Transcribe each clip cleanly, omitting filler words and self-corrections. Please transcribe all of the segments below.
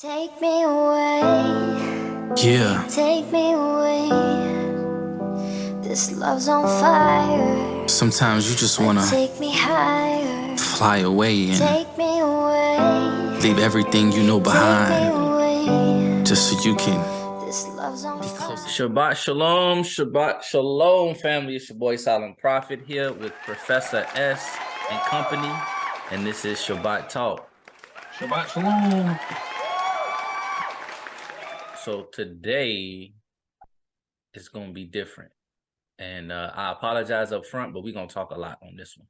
Take me away, Yeah, take me away. This love's on fire, sometimes you just but wanna take me higher. fly away and Take me away, leave everything you know take me behind away. just so you can This love's on be fire. closer. Shabbat Shalom, family. It's your boy Silent Prophet here with Professor S and company, and this is Shabbat Talk. Shabbat Shalom. So today is going to be different, and I apologize up front, but we're going to talk a lot on this one.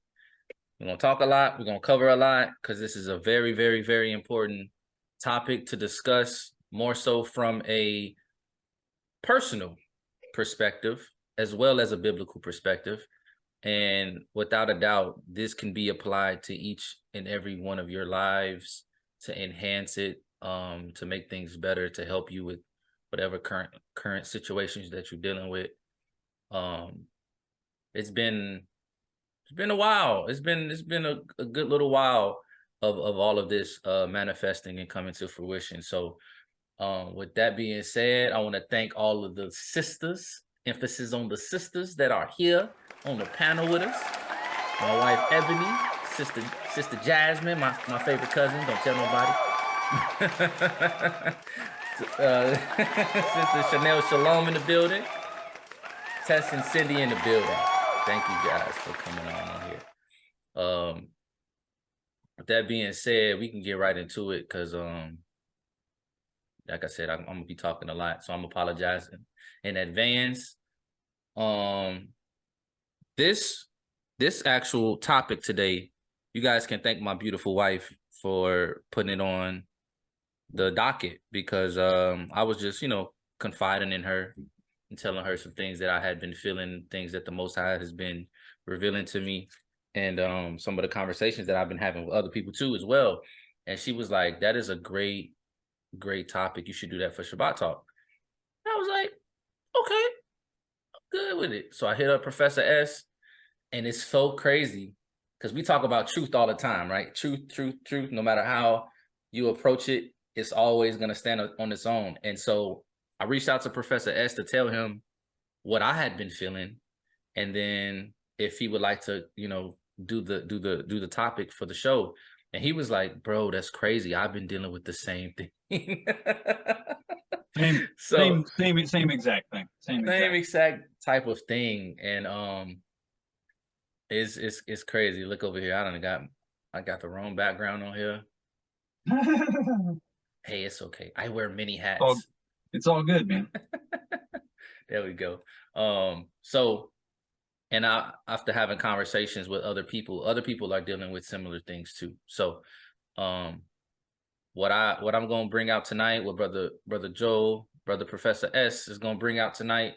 We're going to talk a lot. We're going to cover a lot because this is a very, very, very important topic to discuss, more so from a personal perspective as well as a biblical perspective. And without a doubt, this can be applied to each and every one of your lives to enhance it, to make things better, to help you with whatever current situations that you're dealing with. It's been a while. It's been a good little while of all of this manifesting and coming to fruition. So with that being said, I want to thank all of the sisters, emphasis on the sisters that are here on the panel with us. My wife Ebony, sister Jasmine, my favorite cousin. Don't tell nobody. Sister Chanel Shalom in the building. Tess and Cindy in the building. Thank you guys for coming on here. With that being said, we can get right into it because like I said, I'm gonna be talking a lot, so I'm apologizing in advance. This actual topic today, you guys can thank my beautiful wife for putting it on the docket because I was just, confiding in her and telling her some things that I had been feeling, things that the Most High has been revealing to me, and some of the conversations that I've been having with other people too as well. And she was like, "That is a great topic. You should do that for Shabbat Talk." I was like, okay, I'm good with it. So I hit up Professor S, and it's so crazy because we talk about truth all the time, right? Truth. No matter how you approach it, it's always going to stand on its own. And so I reached out to Professor S to tell him what I had been feeling, and then if he would like to, do the topic for the show. And he was like, "Bro, that's crazy. I've been dealing with the same thing." So Same exact thing. same exact type of thing. And it's crazy. Look over here. I got the wrong background on here. Hey, it's okay. I wear many hats. It's all good, man. There we go. So, and after having conversations with other people are dealing with similar things too. So what I'm going to bring out tonight, what brother Joe, brother Professor S is going to bring out tonight,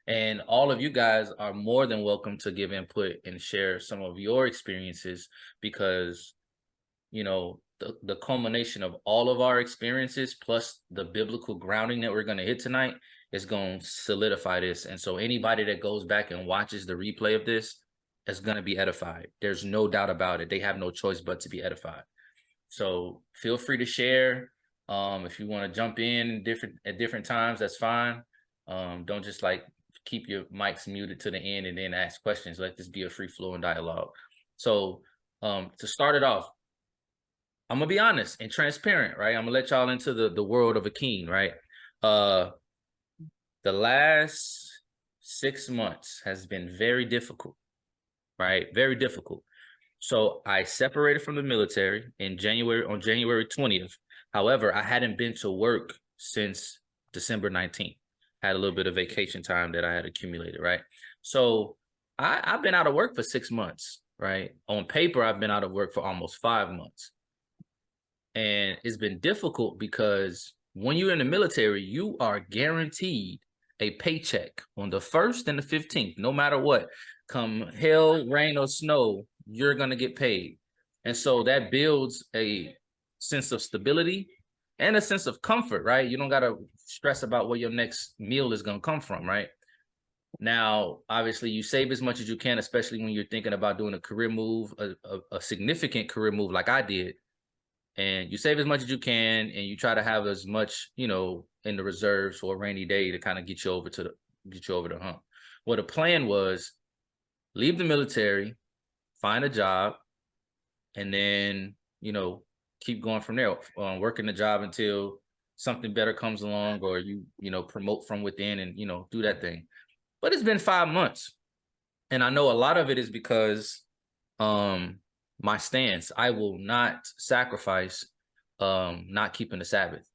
and all of you guys are more than welcome to give input and share some of your experiences, because the culmination of all of our experiences plus the biblical grounding that we're going to hit tonight is going to solidify this. And so anybody that goes back and watches the replay of this is going to be edified. There's no doubt about it. They have no choice but to be edified. So feel free to share. If you want to jump in at different times, that's fine. Don't just keep your mics muted to the end and then ask questions. Let this be a free flowing dialogue. So to start it off, I'm gonna be honest and transparent, right? I'm gonna let y'all into the world of a king, right? The last 6 months has been very difficult, right? Very difficult. So I separated from the military on January 20th. However, I hadn't been to work since December 19th. Had a little bit of vacation time that I had accumulated, right? So I've been out of work for 6 months, right? On paper, I've been out of work for almost 5 months. And it's been difficult because when you're in the military, you are guaranteed a paycheck on the 1st and the 15th, no matter what. Come hell, rain, or snow, you're going to get paid. And so that builds a sense of stability and a sense of comfort, right? You don't got to stress about where your next meal is going to come from, right? Now, obviously, you save as much as you can, especially when you're thinking about doing a career move, a significant career move like I did. and you save as much as you can, and you try to have as much, you know, in the reserves for a rainy day to kind of get you over the hump. Well, the plan was leave the military, find a job, and then, you know, keep going from there, working the job until something better comes along, or you know, promote from within and, you know, do that thing. But it's been 5 months. And I know a lot of it is because my stance. I will not sacrifice not keeping the Sabbath,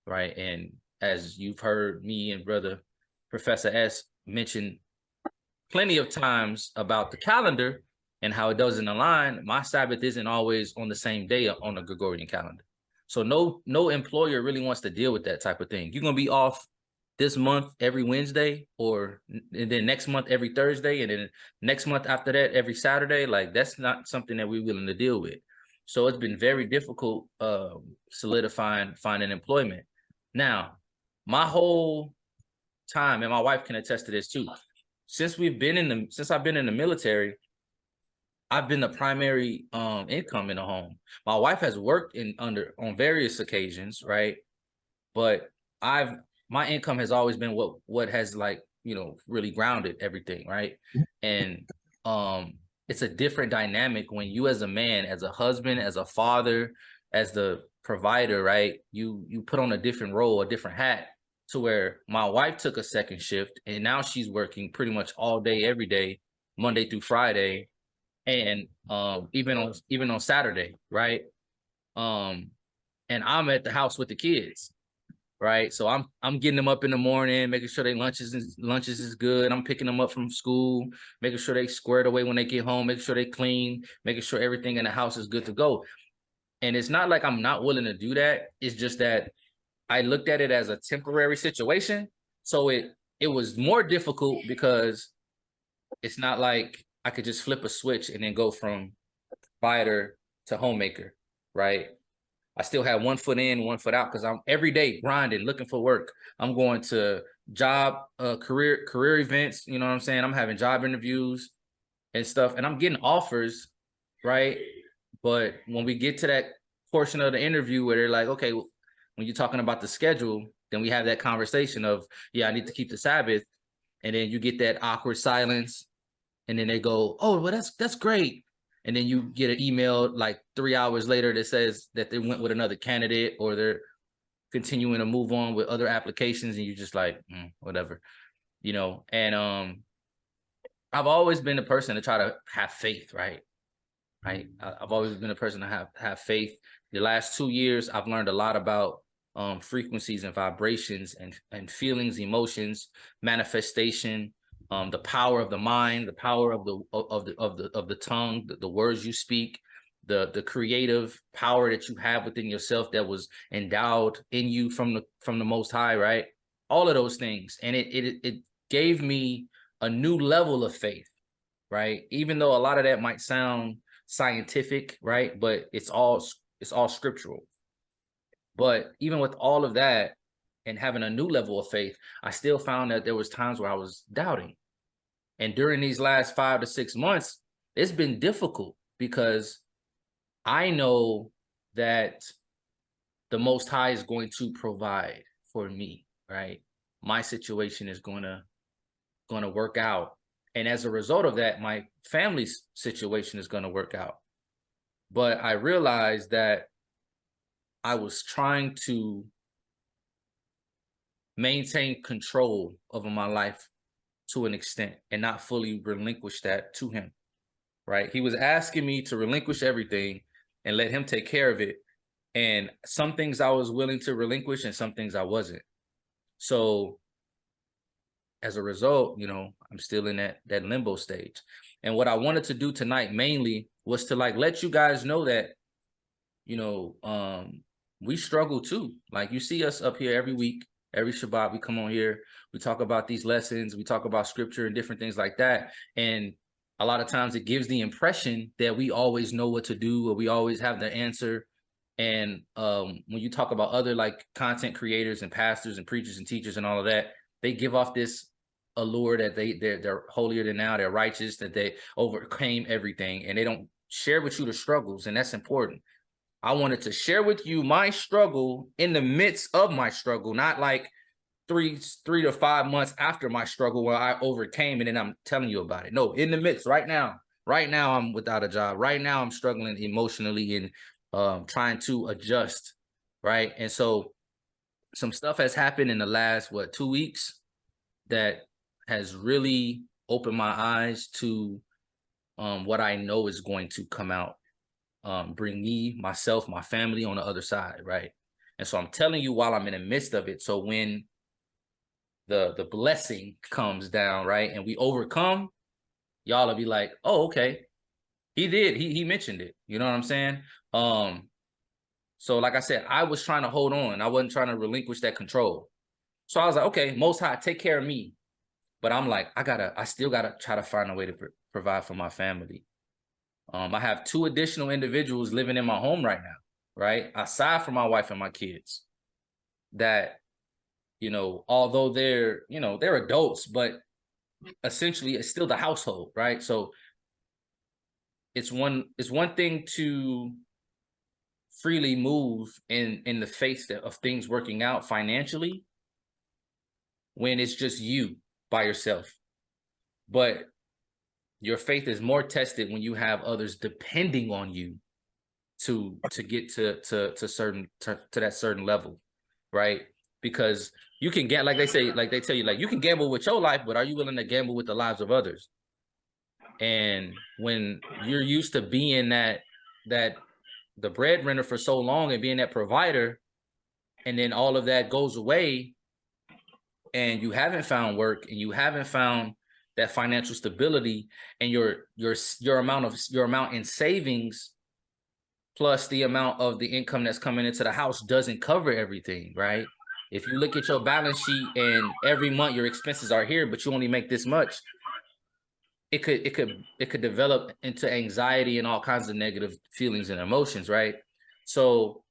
right? And as you've heard me and brother Professor S mention plenty of times about the calendar and how it doesn't align, my Sabbath isn't always on the same day on the Gregorian calendar. So no employer really wants to deal with that type of thing. You're gonna be off this month every Wednesday, and then next month every Thursday, and then next month after that every Saturday. Like, that's not something that we're willing to deal with. So it's been very difficult finding employment. Now, my whole time, and my wife can attest to this too, since I've been in the military, I've been the primary income in the home. My wife has worked on various occasions, right? But my income has always been what has, like, you know, really grounded everything, right? And it's a different dynamic when you, as a man, as a husband, as a father, as the provider, right? You put on a different role, a different hat, to where my wife took a second shift and now she's working pretty much all day, every day, Monday through Friday, and even on Saturday, right? And I'm at the house with the kids, right? So I'm getting them up in the morning, making sure their lunches is good. I'm picking them up from school, making sure they squared away when they get home, making sure they clean, making sure everything in the house is good to go. And it's not like I'm not willing to do that. It's just that I looked at it as a temporary situation. So it was more difficult because it's not like I could just flip a switch and then go from provider to homemaker, right? I still have 1 foot in, 1 foot out, because I'm every day grinding, looking for work. I'm going to career events, you know what I'm saying? I'm having job interviews and stuff, and I'm getting offers, right? But when we get to that portion of the interview where they're like, okay, when you're talking about the schedule, then we have that conversation of, yeah, I need to keep the Sabbath. And then you get that awkward silence. And then they go, oh, well, that's great. And then you get an email like 3 hours later that says that they went with another candidate, or they're continuing to move on with other applications. And you're just like, whatever, you know? And I've always been a person to try to have faith, right? I've always been a person to have faith. The last 2 years, I've learned a lot about frequencies and vibrations and feelings, emotions, manifestation, the power of the mind, the power of the tongue, the words you speak, the creative power that you have within yourself that was endowed in you from the Most High, right? All of those things, and it gave me a new level of faith, right? Even though a lot of that might sound scientific, right? But it's all scriptural. But even with all of that and having a new level of faith, I still found that there was times where I was doubting. And during these last 5 to 6 months, it's been difficult because I know that the Most High is going to provide for me, right? My situation is going to work out. And as a result of that, my family's situation is going to work out. But I realized that I was trying to maintain control over my life to an extent and not fully relinquish that to him, right? He was asking me to relinquish everything and let him take care of it. And some things I was willing to relinquish and some things I wasn't. So as a result, you know, I'm still in that limbo stage. And what I wanted to do tonight mainly was to like let you guys know that, you know, we struggle too. Like, you see us up here every week, every Shabbat, we come on here, we talk about these lessons, we talk about scripture and different things like that. And a lot of times it gives the impression that we always know what to do, or we always have the answer. And when you talk about other like content creators and pastors and preachers and teachers and all of that, they give off this allure that they're holier than thou, they're righteous, that they overcame everything, and they don't share with you the struggles. And that's important. I wanted to share with you my struggle in the midst of my struggle, not like 3 to 5 months after my struggle where I overcame and then I'm telling you about it. No, in the midst right now. Right now I'm without a job. Right now I'm struggling emotionally and trying to adjust, right? And so some stuff has happened in the last 2 weeks that has really opened my eyes to what I know is going to come out, bring me, myself, my family on the other side, right? And so I'm telling you while I'm in the midst of it. So when the blessing comes down, right, and we overcome, y'all will be like, oh, okay, he mentioned it. You know what I'm saying? So like I said, I was trying to hold on. I wasn't trying to relinquish that control. So I was like, okay, Most High, take care of me. But I'm like, I still gotta try to find a way to provide for my family. I have 2 additional individuals living in my home right now, right? Aside from my wife and my kids, that, although they're adults, but essentially it's still the household, right? So it's one thing to freely move in the face of things working out financially when it's just you by yourself. But your faith is more tested when you have others depending on you to get to that certain level, right? Because you can get, like they tell you, like, you can gamble with your life, but are you willing to gamble with the lives of others? And when you're used to being that the breadwinner for so long and being that provider, and then all of that goes away, and you haven't found work, and you haven't found that financial stability, and your amount in savings plus the amount of the income that's coming into the house doesn't cover everything, right? If you look at your balance sheet and every month your expenses are here, but you only make this much, it could develop into anxiety and all kinds of negative feelings and emotions, right? So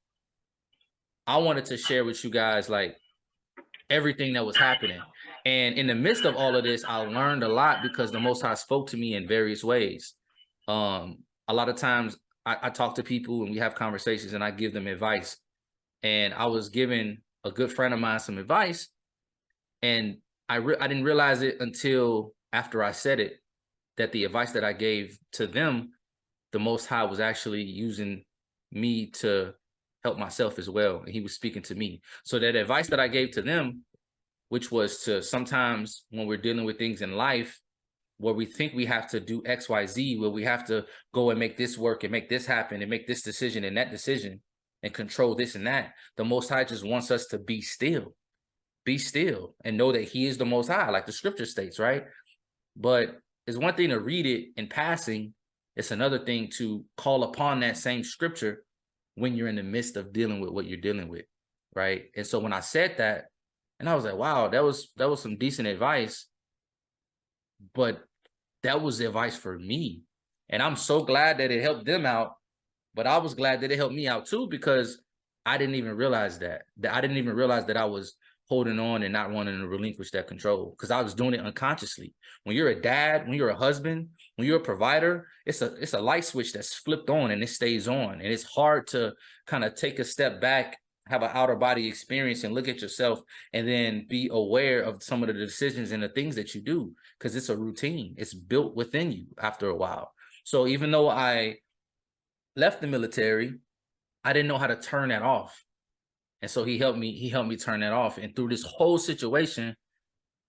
I wanted to share with you guys like everything that was happening. And in the midst of all of this, I learned a lot because the Most High spoke to me in various ways. A lot of times I talk to people and we have conversations and I give them advice. And I was giving a good friend of mine some advice, and I didn't realize it until after I said it, that the advice that I gave to them, the Most High was actually using me to help myself as well. And he was speaking to me. So that advice that I gave to them, which was to sometimes when we're dealing with things in life where we think we have to do X, Y, Z, where we have to go and make this work and make this happen and make this decision and that decision and control this and that. The Most High just wants us to be still and know that he is the Most High, like the scripture states, right? But it's one thing to read it in passing. It's another thing to call upon that same scripture when you're in the midst of dealing with what you're dealing with, right? And so when I said that, and I was like, wow, that was some decent advice, but that was advice for me. And I'm so glad that it helped them out, but I was glad that it helped me out too, because I didn't even realize that I didn't even realize that I was holding on and not wanting to relinquish that control, because I was doing it unconsciously. When you're a dad, when you're a husband, when you're a provider, it's a light switch that's flipped on and it stays on. And it's hard to kind of take a step back, have an outer body experience and look at yourself and then be aware of some of the decisions and the things that you do, because it's a routine. It's built within you after a while. So even though I left the military, I didn't know how to turn that off. And so he helped me turn that off. And through this whole situation,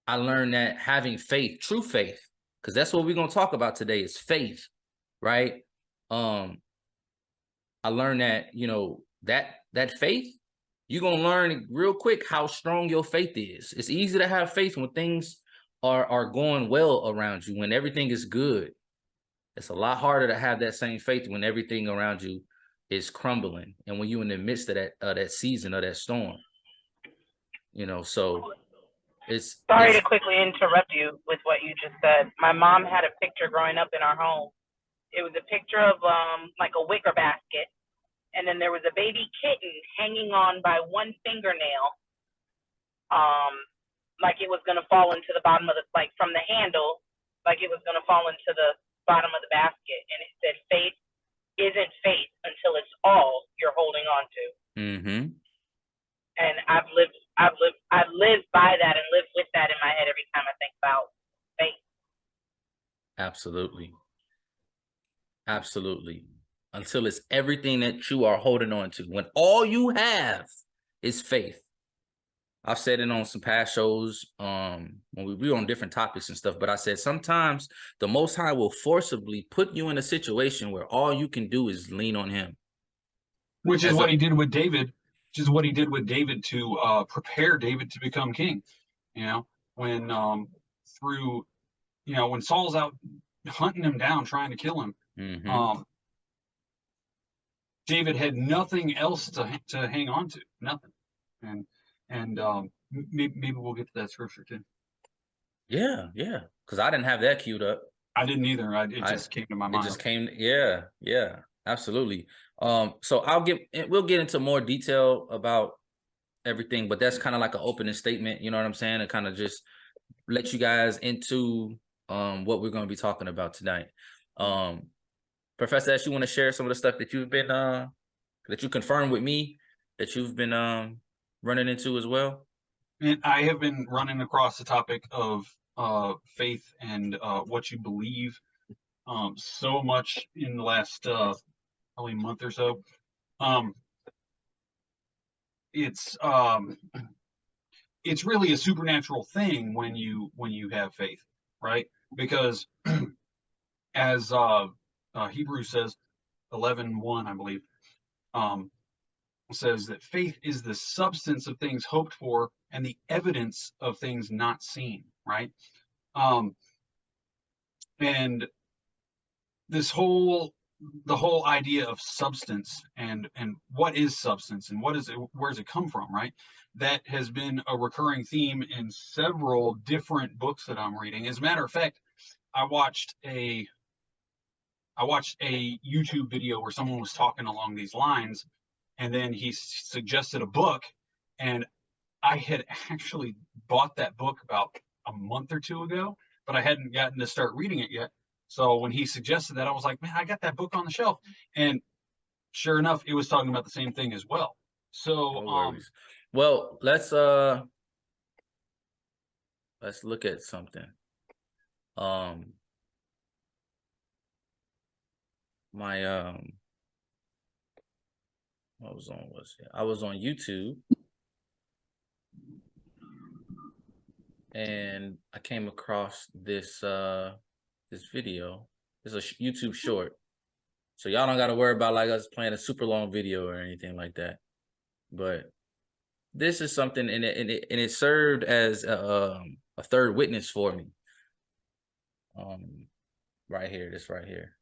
I learned that having faith, true faith, because that's what we're going to talk about today, is faith, right? I learned that, that faith, you're going to learn real quick how strong your faith is. It's easy to have faith when things are going well around you, when everything is good. It's a lot harder to have that same faith when everything around you is crumbling and when you're in the midst of that season of that storm. So Sorry to quickly interrupt you with what you just said. My mom had a picture growing up in our home. It was a picture of like a wicker basket, and then there was a baby kitten hanging on by one fingernail, like it was gonna fall into the bottom of like from the handle, like it was gonna fall into the bottom of the basket, and it said faith isn't faith until it's all you're holding on to. Mm-hmm. And I live by that and live with that in my head every time I think about faith. Absolutely. Absolutely. Until it's everything that you are holding on to. When all you have is faith. I've said it on some past shows when we were on different topics and stuff, but I said sometimes the Most High will forcibly put you in a situation where all you can do is lean on him. Which is what he did with David, which is what he did with David to prepare David to become king. You know, when when Saul's out hunting him down, trying to kill him, Mm-hmm. David had nothing else to hang on to, nothing. And maybe we'll get to that scripture too. Yeah, because I didn't have that queued up. I didn't either. It just came to my mind. It just came. Yeah, absolutely. So we'll get into more detail about everything, but that's kind of like an opening statement. You know what I'm saying? To kind of just let you guys into what we're going to be talking about tonight. Professor S, you want to share some of the stuff that you've been that you confirmed with me that you've been running into as well? And I have been running across the topic of faith and what you believe so much in the last probably month or so. It's really a supernatural thing when you have faith, right? Because as Hebrews says, 11:1, I believe, says that faith is the substance of things hoped for and the evidence of things not seen, right? And the whole idea of substance and what is substance and where does it come from, right? That has been a recurring theme in several different books that I'm reading. As a matter of fact, I watched a YouTube video where someone was talking along these lines, and then he suggested a book, and I had actually bought that book about a month or two ago, but I hadn't gotten to start reading it yet. So when he suggested that, I was like, man, I got that book on the shelf. And sure enough, it was talking about the same thing as well. So, well, let's look at something. I was on YouTube, and I came across this video. It's a YouTube short, so y'all don't got to worry about like us playing a super long video or anything like that. But this is something, and it served as a third witness for me. Right here, this right here.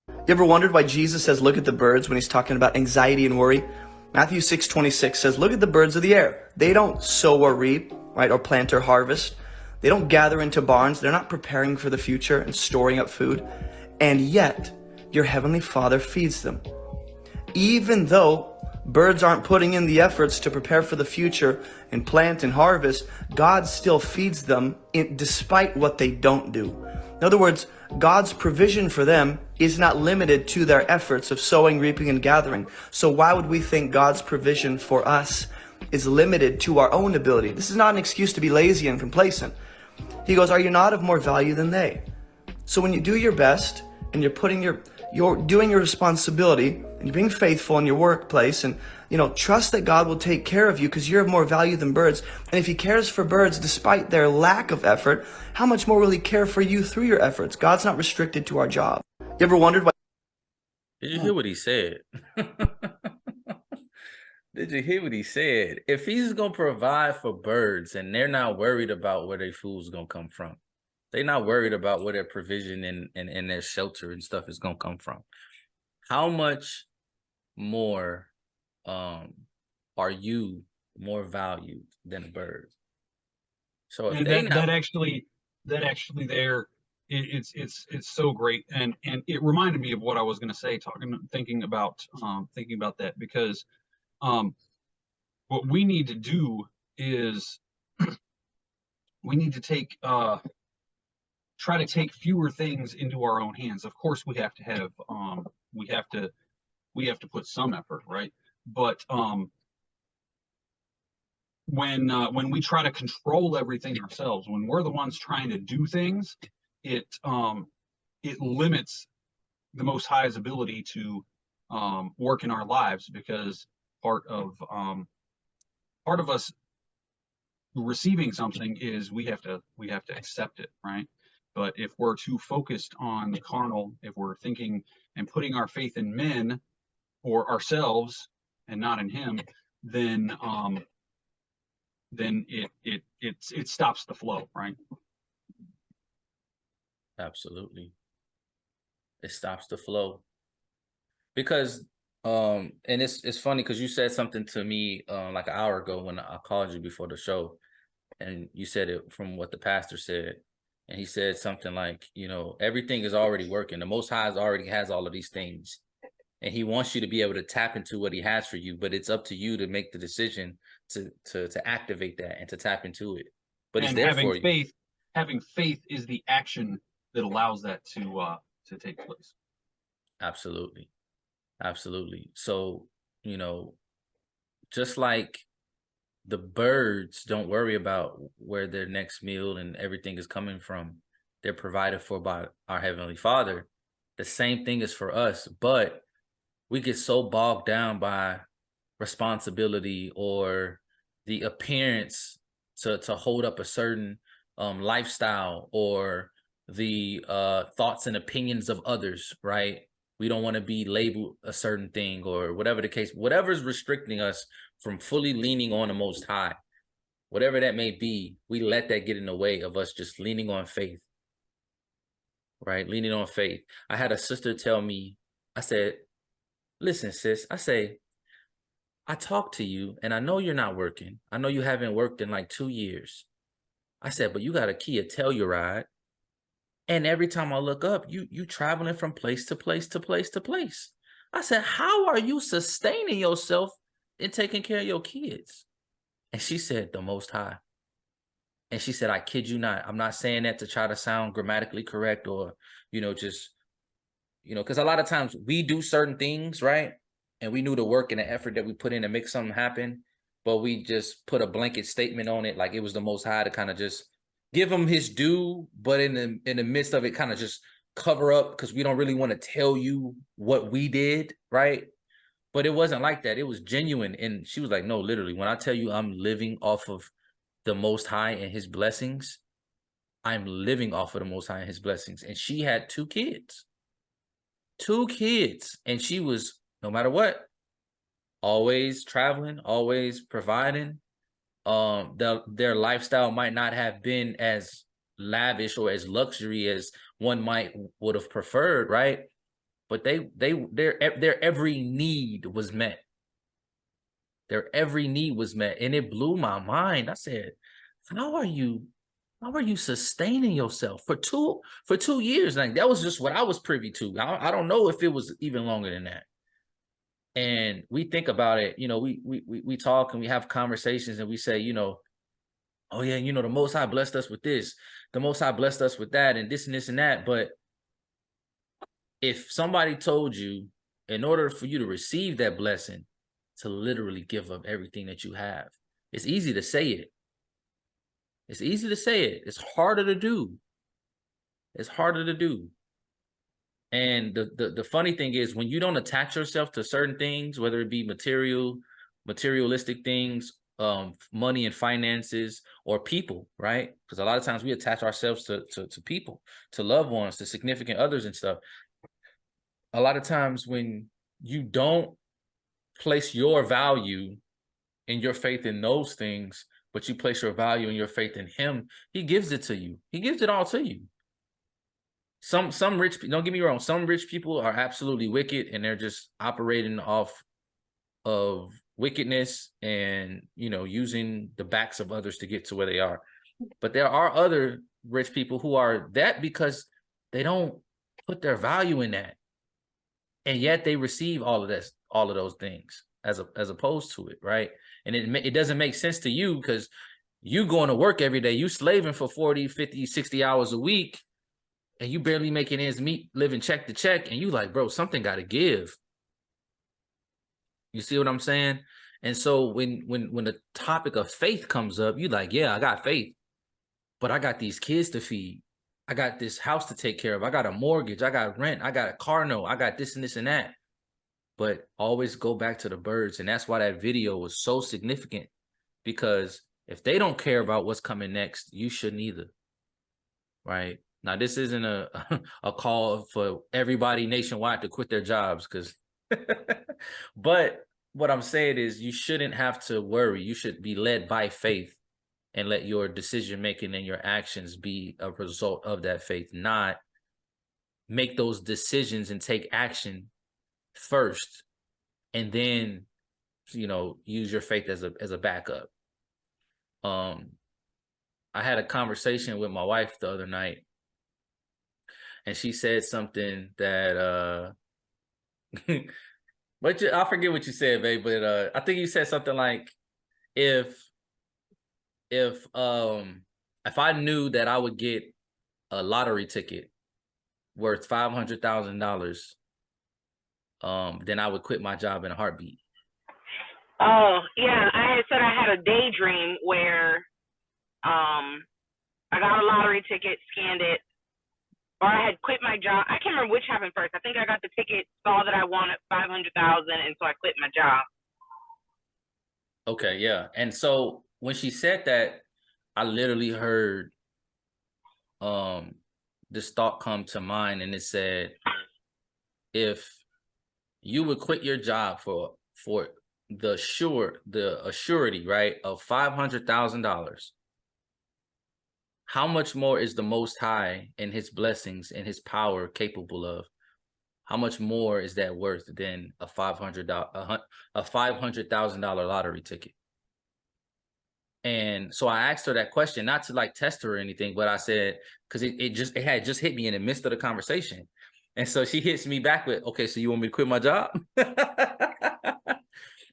You ever wondered why Jesus says, look at the birds when he's talking about anxiety and worry? Matthew 6:26 says, look at the birds of the air. They don't sow or reap, right, or plant or harvest. They don't gather into barns. They're not preparing for the future and storing up food. And yet, your heavenly Father feeds them. Even though birds aren't putting in the efforts to prepare for the future and plant and harvest, God still feeds them despite what they don't do. In other words, God's provision for them is not limited to their efforts of sowing, reaping, and gathering. So why would we think God's provision for us is limited to our own ability? This is not an excuse to be lazy and complacent. He goes, are you not of more value than they? So when you do your best and you're doing your responsibility and you're being faithful in your workplace, and trust that God will take care of you because you're of more value than birds. And if he cares for birds despite their lack of effort, how much more will he care for you through your efforts? God's not restricted to our job. You ever wondered why? Did you hear what he said? Did you hear what he said? If he's going to provide for birds and they're not worried about where their food's going to come from, they're not worried about where their provision and their shelter and stuff is going to come from, how much more are you more valued than a bird? So if that actually there, it's so great, and it reminded me of what I was going to say, thinking about that, because what we need to do is we need to take try to take fewer things into our own hands. Of course, we have to have we have to put some effort, right? But when we try to control everything ourselves, when we're the ones trying to do things, it limits the Most High's ability to work in our lives, because part of us receiving something is we have to accept it, right? But if we're too focused on the carnal, if we're thinking and putting our faith in men or ourselves and not in Him, then it stops the flow, right? Absolutely. It stops the flow. Because and it's funny because you said something to me like an hour ago when I called you before the show, and you said it from what the pastor said. And he said something like, you know, everything is already working. The Most High already has all of these things, and He wants you to be able to tap into what He has for you. But it's up to you to make the decision to activate that and to tap into it. But it's there for you. Having faith is the action that allows that to take place. Absolutely. Absolutely. So, you know, just like the birds don't worry about where their next meal and everything is coming from, they're provided for by our Heavenly Father. The same thing is for us, but we get so bogged down by responsibility or the appearance to hold up a certain lifestyle, or the thoughts and opinions of others, right? We don't want to be labeled a certain thing, or whatever the case, whatever's restricting us from fully leaning on the Most High, whatever that may be, we let that get in the way of us just leaning on faith, right? Leaning on faith. I had a sister tell me, I said, listen, sis, I say, I talk to you and I know you're not working. I know you haven't worked in like 2 years. I said, but you got a Kia Telluride. And every time I look up, you traveling from place to place to place to place. I said, how are you sustaining yourself and taking care of your kids? And she said, the Most High. And she said, I kid you not. I'm not saying that to try to sound grammatically correct or, you know, just, you know, because a lot of times we do certain things, right? And we knew the work and the effort that we put in to make something happen, but we just put a blanket statement on it, like it was the Most High to kind of just give Him His due, but in the midst of it, kind of just cover up because we don't really want to tell you what we did, right? But it wasn't like that. It was genuine. And she was like, no, literally, when I tell you I'm living off of the Most High and His blessings, I'm living off of the Most High and His blessings. And she had 2 kids. 2 kids. And she was, no matter what, always traveling, always providing. Their lifestyle might not have been as lavish or as luxury as one would have preferred, right? But their every need was met. Their every need was met, and it blew my mind. I said, how are you sustaining yourself for 2 years? Like, that was just what I was privy to. I don't know if it was even longer than that. And we think about it, you know, we talk and we have conversations and we say, you know, oh yeah, you know, the Most High blessed us with this, the Most High blessed us with that, and this and this and that. But if somebody told you, in order for you to receive that blessing, to literally give up everything that you have, it's easy to say it. It's easy to say it. It's harder to do. It's harder to do. And the funny thing is, when you don't attach yourself to certain things, whether it be materialistic things, money and finances, or people, right? Because a lot of times we attach ourselves to people, to loved ones, to significant others and stuff. A lot of times when you don't place your value and your faith in those things, but you place your value and your faith in Him, He gives it to you. He gives it all to you. Some rich, don't get me wrong, some rich people are absolutely wicked and they're just operating off of wickedness and, you know, using the backs of others to get to where they are. But there are other rich people who are that because they don't put their value in that. And yet they receive all of this, all of those things as opposed to it, right? And it doesn't make sense to you because you going to work every day, you slaving for 40, 50, 60 hours a week, and you barely making ends meet, living check to check, and you like, bro, something got to give. You see what I'm saying? And so when the topic of faith comes up, you like, yeah, I got faith, but I got these kids to feed. I got this house to take care of. I got a mortgage. I got rent. I got a car note. I got this and this and that. But always go back to the birds. And that's why that video was so significant, because if they don't care about what's coming next, you shouldn't either. Right? Now, this isn't a call for everybody nationwide to quit their jobs, because but what I'm saying is you shouldn't have to worry. You should be led by faith and let your decision making and your actions be a result of that faith, not make those decisions and take action first and then, you know, use your faith as a backup. I had a conversation with my wife the other night, and she said something that but I forget what you said, babe, but I think you said something like, if I knew that I would get a lottery ticket worth $500,000, then I would quit my job in a heartbeat. Oh, yeah. I had said I had a daydream where I got a lottery ticket, scanned it, or I had quit my job. I can't remember which happened first. I think I got the ticket, saw that I wanted $500,000, and so I quit my job. Okay, yeah. And so when she said that, I literally heard this thought come to mind, and it said, if you would quit your job for the assurity, right, of $500,000, how much more is the Most High and his blessings and his power capable of? How much more is that worth than a $500,000 lottery ticket? And so I asked her that question, not to like test her or anything, but I said, because it had just hit me in the midst of the conversation. And so she hits me back with, okay, so you want me to quit my job?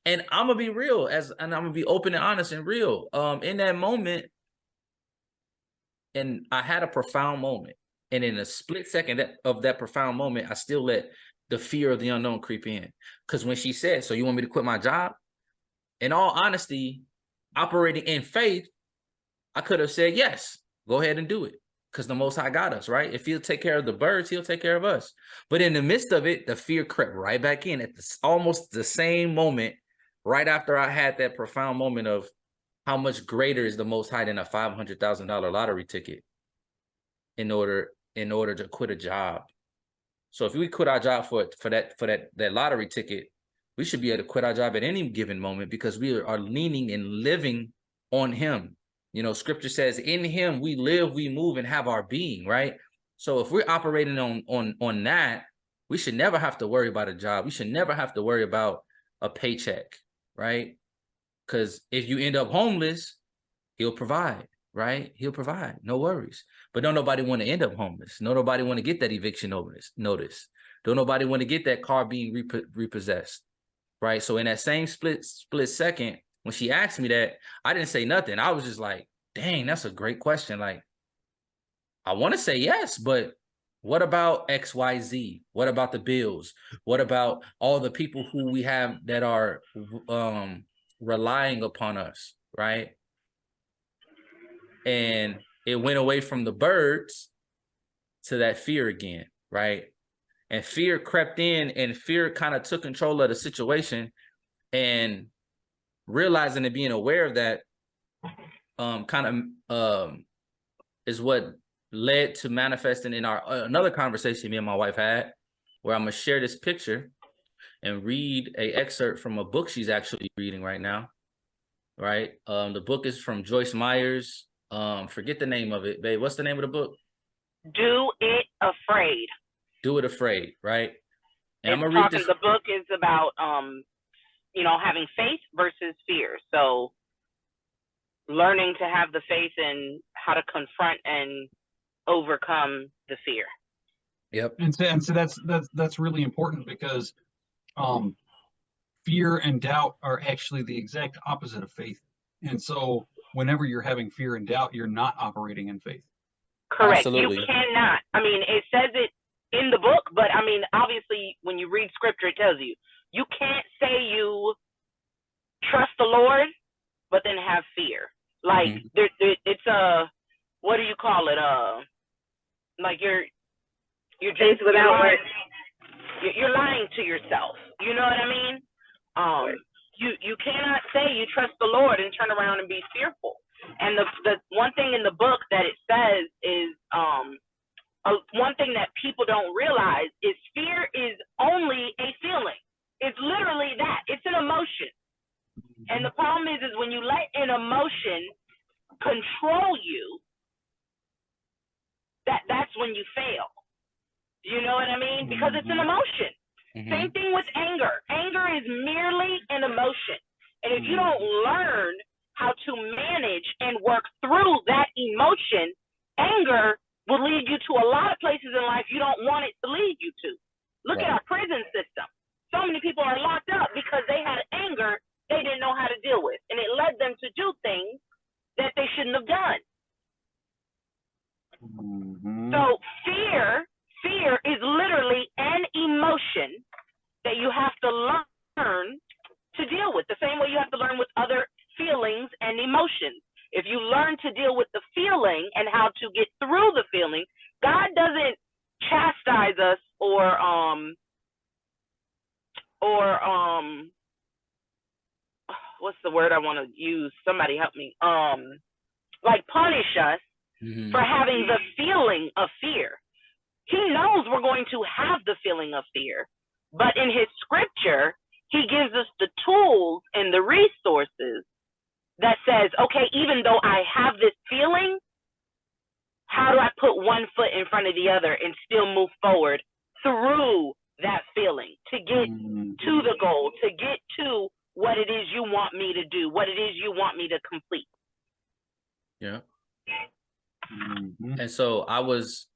And I'm gonna be real, and I'm gonna be open and honest and real. In that moment, and I had a profound moment, and in a split second of that profound moment, I still let the fear of the unknown creep in. Because when she said, so you want me to quit my job? In all honesty, operating in faith, I could have said, yes, go ahead and do it. Because the Most High got us, right? If he'll take care of the birds, he'll take care of us. But in the midst of it, the fear crept right back in at almost the same moment, right after I had that profound moment of how much greater is the Most High than a $500,000 lottery ticket in order to quit a job. So if we quit our job for that lottery ticket, we should be able to quit our job at any given moment, because we are leaning and living on him. You know, scripture says, in him we live, we move, and have our being, right? So if we're operating on that, we should never have to worry about a job. We should never have to worry about a paycheck, right? Because if you end up homeless, he'll provide, right? He'll provide, no worries. But don't nobody want to end up homeless. No, nobody want to get that eviction notice. Don't nobody want to get that car being repossessed, right? So in that same split second, when she asked me that, I didn't say nothing. I was just like, dang, that's a great question. Like, I want to say yes, but what about XYZ? What about the bills? What about all the people who we have that are relying upon us, right? And it went away from the birds to that fear again, right? And fear crept in, and fear kind of took control of the situation, and realizing and being aware of that is what led to manifesting in our another conversation me and my wife had, where I'm gonna share this picture and read an excerpt from a book she's actually reading right now, right? The book is from Joyce Meyers. Forget the name of it, babe. What's the name of the book? Do It Afraid. Do It Afraid, right? And I'm It's gonna read this. The book is about having faith versus fear. So learning to have the faith and how to confront and overcome the fear. Yep. And so that's really important, because fear and doubt are actually the exact opposite of faith. And so whenever you're having fear and doubt, you're not operating in faith. Correct. Absolutely. You cannot. I mean, it says it in the book, but I mean, obviously, when you read scripture, it tells you you can't say you trust the Lord, but then have fear. Like it's a, what do you call it? Like you're just without words. you're lying to yourself. You know what I mean? You cannot say you trust the Lord and turn around and be fearful. And the one thing in the book that it says is one thing that people don't realize is fear is only a feeling. It's literally that. It's an emotion. And the problem is when you let an emotion control you, that's when you fail. You know what I mean? Because it's an emotion. Same thing with anger. Anger is merely an emotion. And if you don't learn how to manage and work through that emotion, anger will lead you to a lot of places in life you don't want it to lead you to. Look at our prison system. So many people are locked up because they had anger they didn't know how to deal with. And it led them to do things that they shouldn't have done. So fear is literally an emotion that you have to learn to deal with, the same way you have to learn with other feelings and emotions. If you learn to deal with the feeling and how to get through the feeling, God doesn't chastise us or what's the word I want to use? Somebody help me. Like punish us for having the feeling of fear. He knows we're going to have the feeling of fear, but in his scripture, he gives us the tools and the resources that says, okay, even though I have this feeling, how do I put one foot in front of the other and still move forward through that feeling to get to the goal, to get to what it is you want me to do, what it is you want me to complete. Yeah. And so I was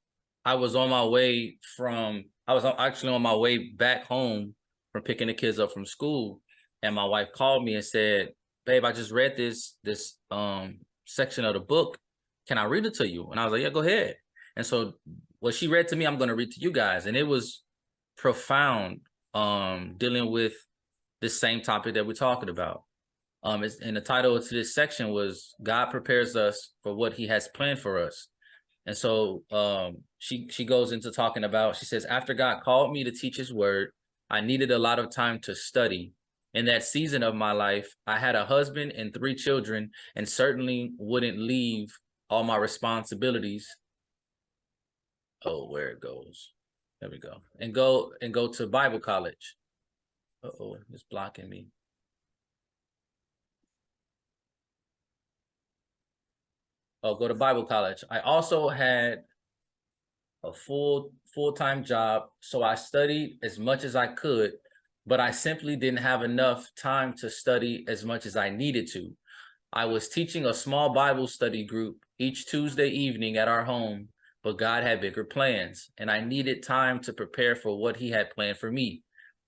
on my way I was actually on my way back home from picking the kids up from school, and my wife called me and said, "Babe, I just read this section of the book. Can I read it to you?" And I was like, "Yeah, go ahead." And so what she read to me, I'm going to read to you guys, and it was profound, dealing with this same topic that we're talking about. And the title to this section was "God Prepares Us for What He Has Planned for Us." And so she goes into talking about, she says, after God called me to teach his word, I needed a lot of time to study. In that season of my life, I had a husband and 3 children and certainly wouldn't leave all my responsibilities. Oh, where it goes. There we go. And go to Bible college. Uh-oh, it's blocking me. Oh, go to Bible college. I also had a full-time job, so I studied as much as I could, but I simply didn't have enough time to study as much as I needed to. I was teaching a small Bible study group each Tuesday evening at our home, but God had bigger plans, and I needed time to prepare for what he had planned for me.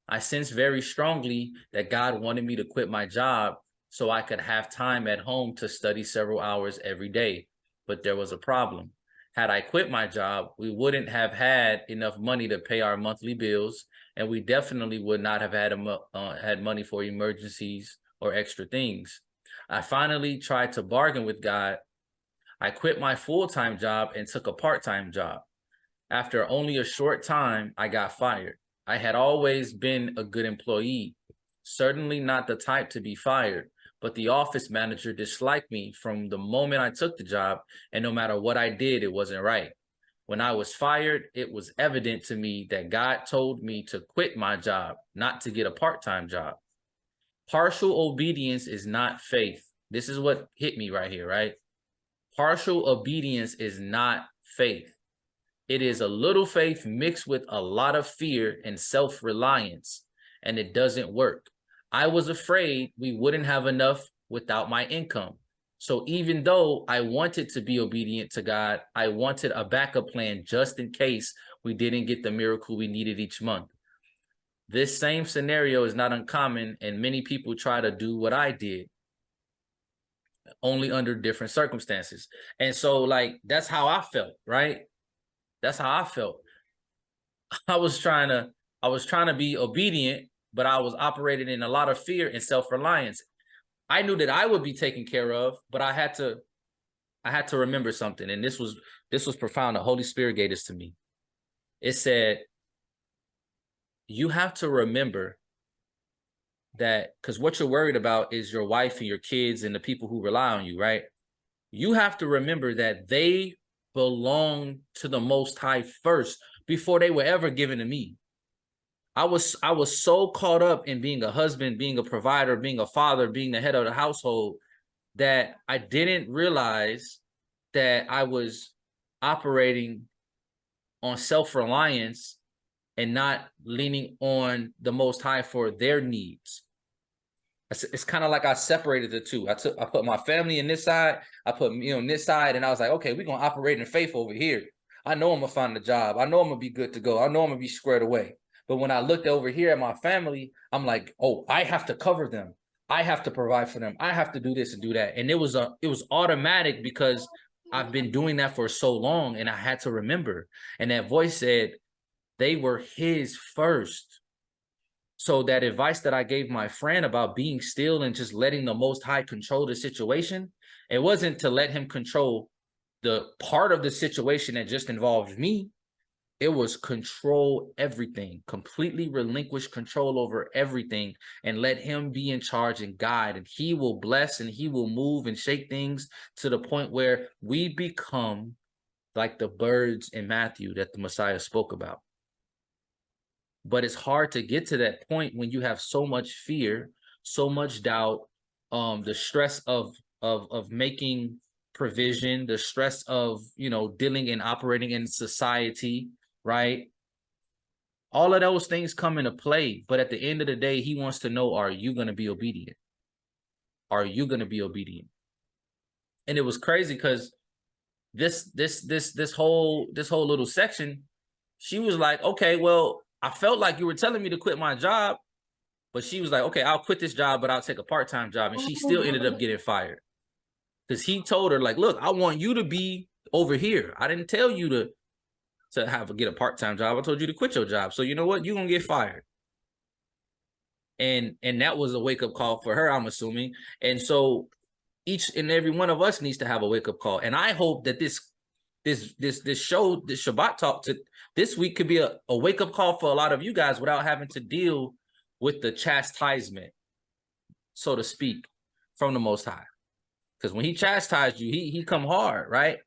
I sensed very strongly that God wanted me to quit my job so I could have time at home to study several hours every day. But there was a problem. Had I quit my job, we wouldn't have had enough money to pay our monthly bills, and we definitely would not have had money for emergencies or extra things. I finally tried to bargain with God. I quit my full-time job and took a part-time job. After only a short time, I got fired. I had always been a good employee, certainly not the type to be fired, but the office manager disliked me from the moment I took the job, and no matter what I did, it wasn't right. When I was fired, it was evident to me that God told me to quit my job, not to get a part-time job. Partial obedience is not faith. This is what hit me right here, right? Partial obedience is not faith. It is a little faith mixed with a lot of fear and self-reliance, and it doesn't work. I was afraid we wouldn't have enough without my income. So even though I wanted to be obedient to God, I wanted a backup plan just in case we didn't get the miracle we needed each month. This same scenario is not uncommon, and many people try to do what I did. only under different circumstances. And so like, that's how I felt, right? That's how I felt. I was trying to be obedient, but I was operating in a lot of fear and self-reliance. I knew that I would be taken care of, but I had to remember something. And this was profound. The Holy Spirit gave this to me. It said, you have to remember that, because what you're worried about is your wife and your kids and the people who rely on you, right? You have to remember that they belong to the Most High first before they were ever given to me. I was so caught up in being a husband, being a provider, being a father, being the head of the household, that I didn't realize that I was operating on self-reliance and not leaning on the Most High for their needs. It's kind of like I separated the two. I put my family in this side, I put on this side, and I was like, okay, we're gonna operate in faith over here. I know I'm gonna find a job. I know I'm gonna be good to go. I know I'm gonna be squared away. But when I looked over here at my family, I'm like, oh, I have to cover them. I have to provide for them. I have to do this and do that. And it was automatic because I've been doing that for so long, and I had to remember. And that voice said, they were his first. So that advice that I gave my friend about being still and just letting the Most High control the situation, it wasn't to let him control the part of the situation that just involved me. It was control everything, completely relinquish control over everything, and let him be in charge and guide. And he will bless and he will move and shake things to the point where we become like the birds in Matthew that the Messiah spoke about. But it's hard to get to that point when you have so much fear, so much doubt, the stress of making provision, the stress of, dealing and operating in society, right? All of those things come into play. But at the end of the day, he wants to know, are you going to be obedient? Are you going to be obedient? And it was crazy because this whole little section, she was like, okay, well, I felt like you were telling me to quit my job, but she was like, okay, I'll quit this job, but I'll take a part-time job. And she still ended up getting fired because he told her, like, look, I want you to be over here. I didn't tell you to get a part-time job. I told you to quit your job. So you know what? You're going to get fired. And that was a wake-up call for her, I'm assuming. And so each and every one of us needs to have a wake-up call. And I hope that this show, this Shabbat talk this week could be a wake-up call for a lot of you guys without having to deal with the chastisement, so to speak, from the Most High. Because when he chastised you, he come hard, right?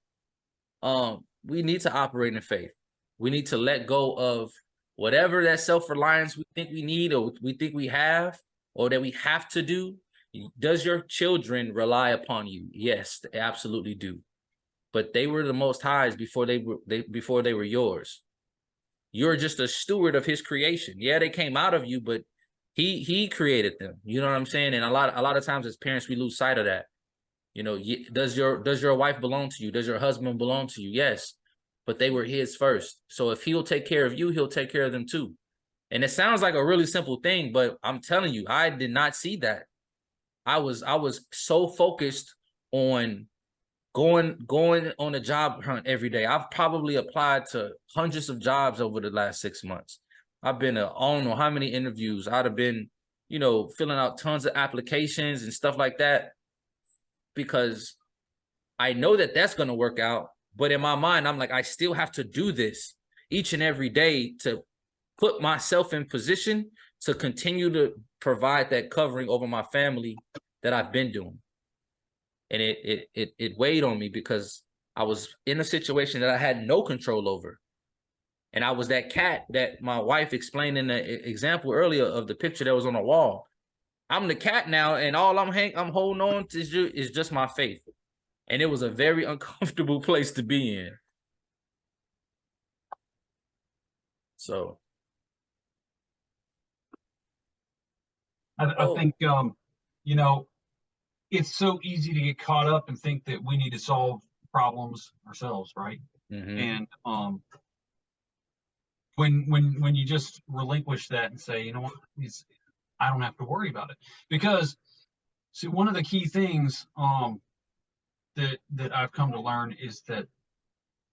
We need to operate in faith. We need to let go of whatever that self-reliance we think we need or we think we have or that we have to do. Does your children rely upon you? Yes, they absolutely do. But they were the Most High's before they were yours. You're just a steward of his creation. Yeah, they came out of you, but he created them. You know what I'm saying? And a lot of times as parents, we lose sight of that. Does your wife belong to you? Does your husband belong to you? Yes, but they were his first. So if he'll take care of you, he'll take care of them too. And it sounds like a really simple thing, but I'm telling you, I did not see that. I was so focused on going on a job hunt every day. I've probably applied to hundreds of jobs over the last 6 months. I've been I don't know how many interviews. I'd have been, filling out tons of applications and stuff like that because I know that that's going to work out. But in my mind, I'm like, I still have to do this each and every day to put myself in position to continue to provide that covering over my family that I've been doing. And it weighed on me because I was in a situation that I had no control over. And I was that cat that my wife explained in the example earlier of the picture that was on the wall. I'm the cat now, and all I'm holding on to is just my faith. And it was a very uncomfortable place to be in. So. I think, it's so easy to get caught up and think that we need to solve problems ourselves, right? Mm-hmm. And when you just relinquish that and say, you know what, I don't have to worry about it. Because see, one of the key things that I've come to learn is that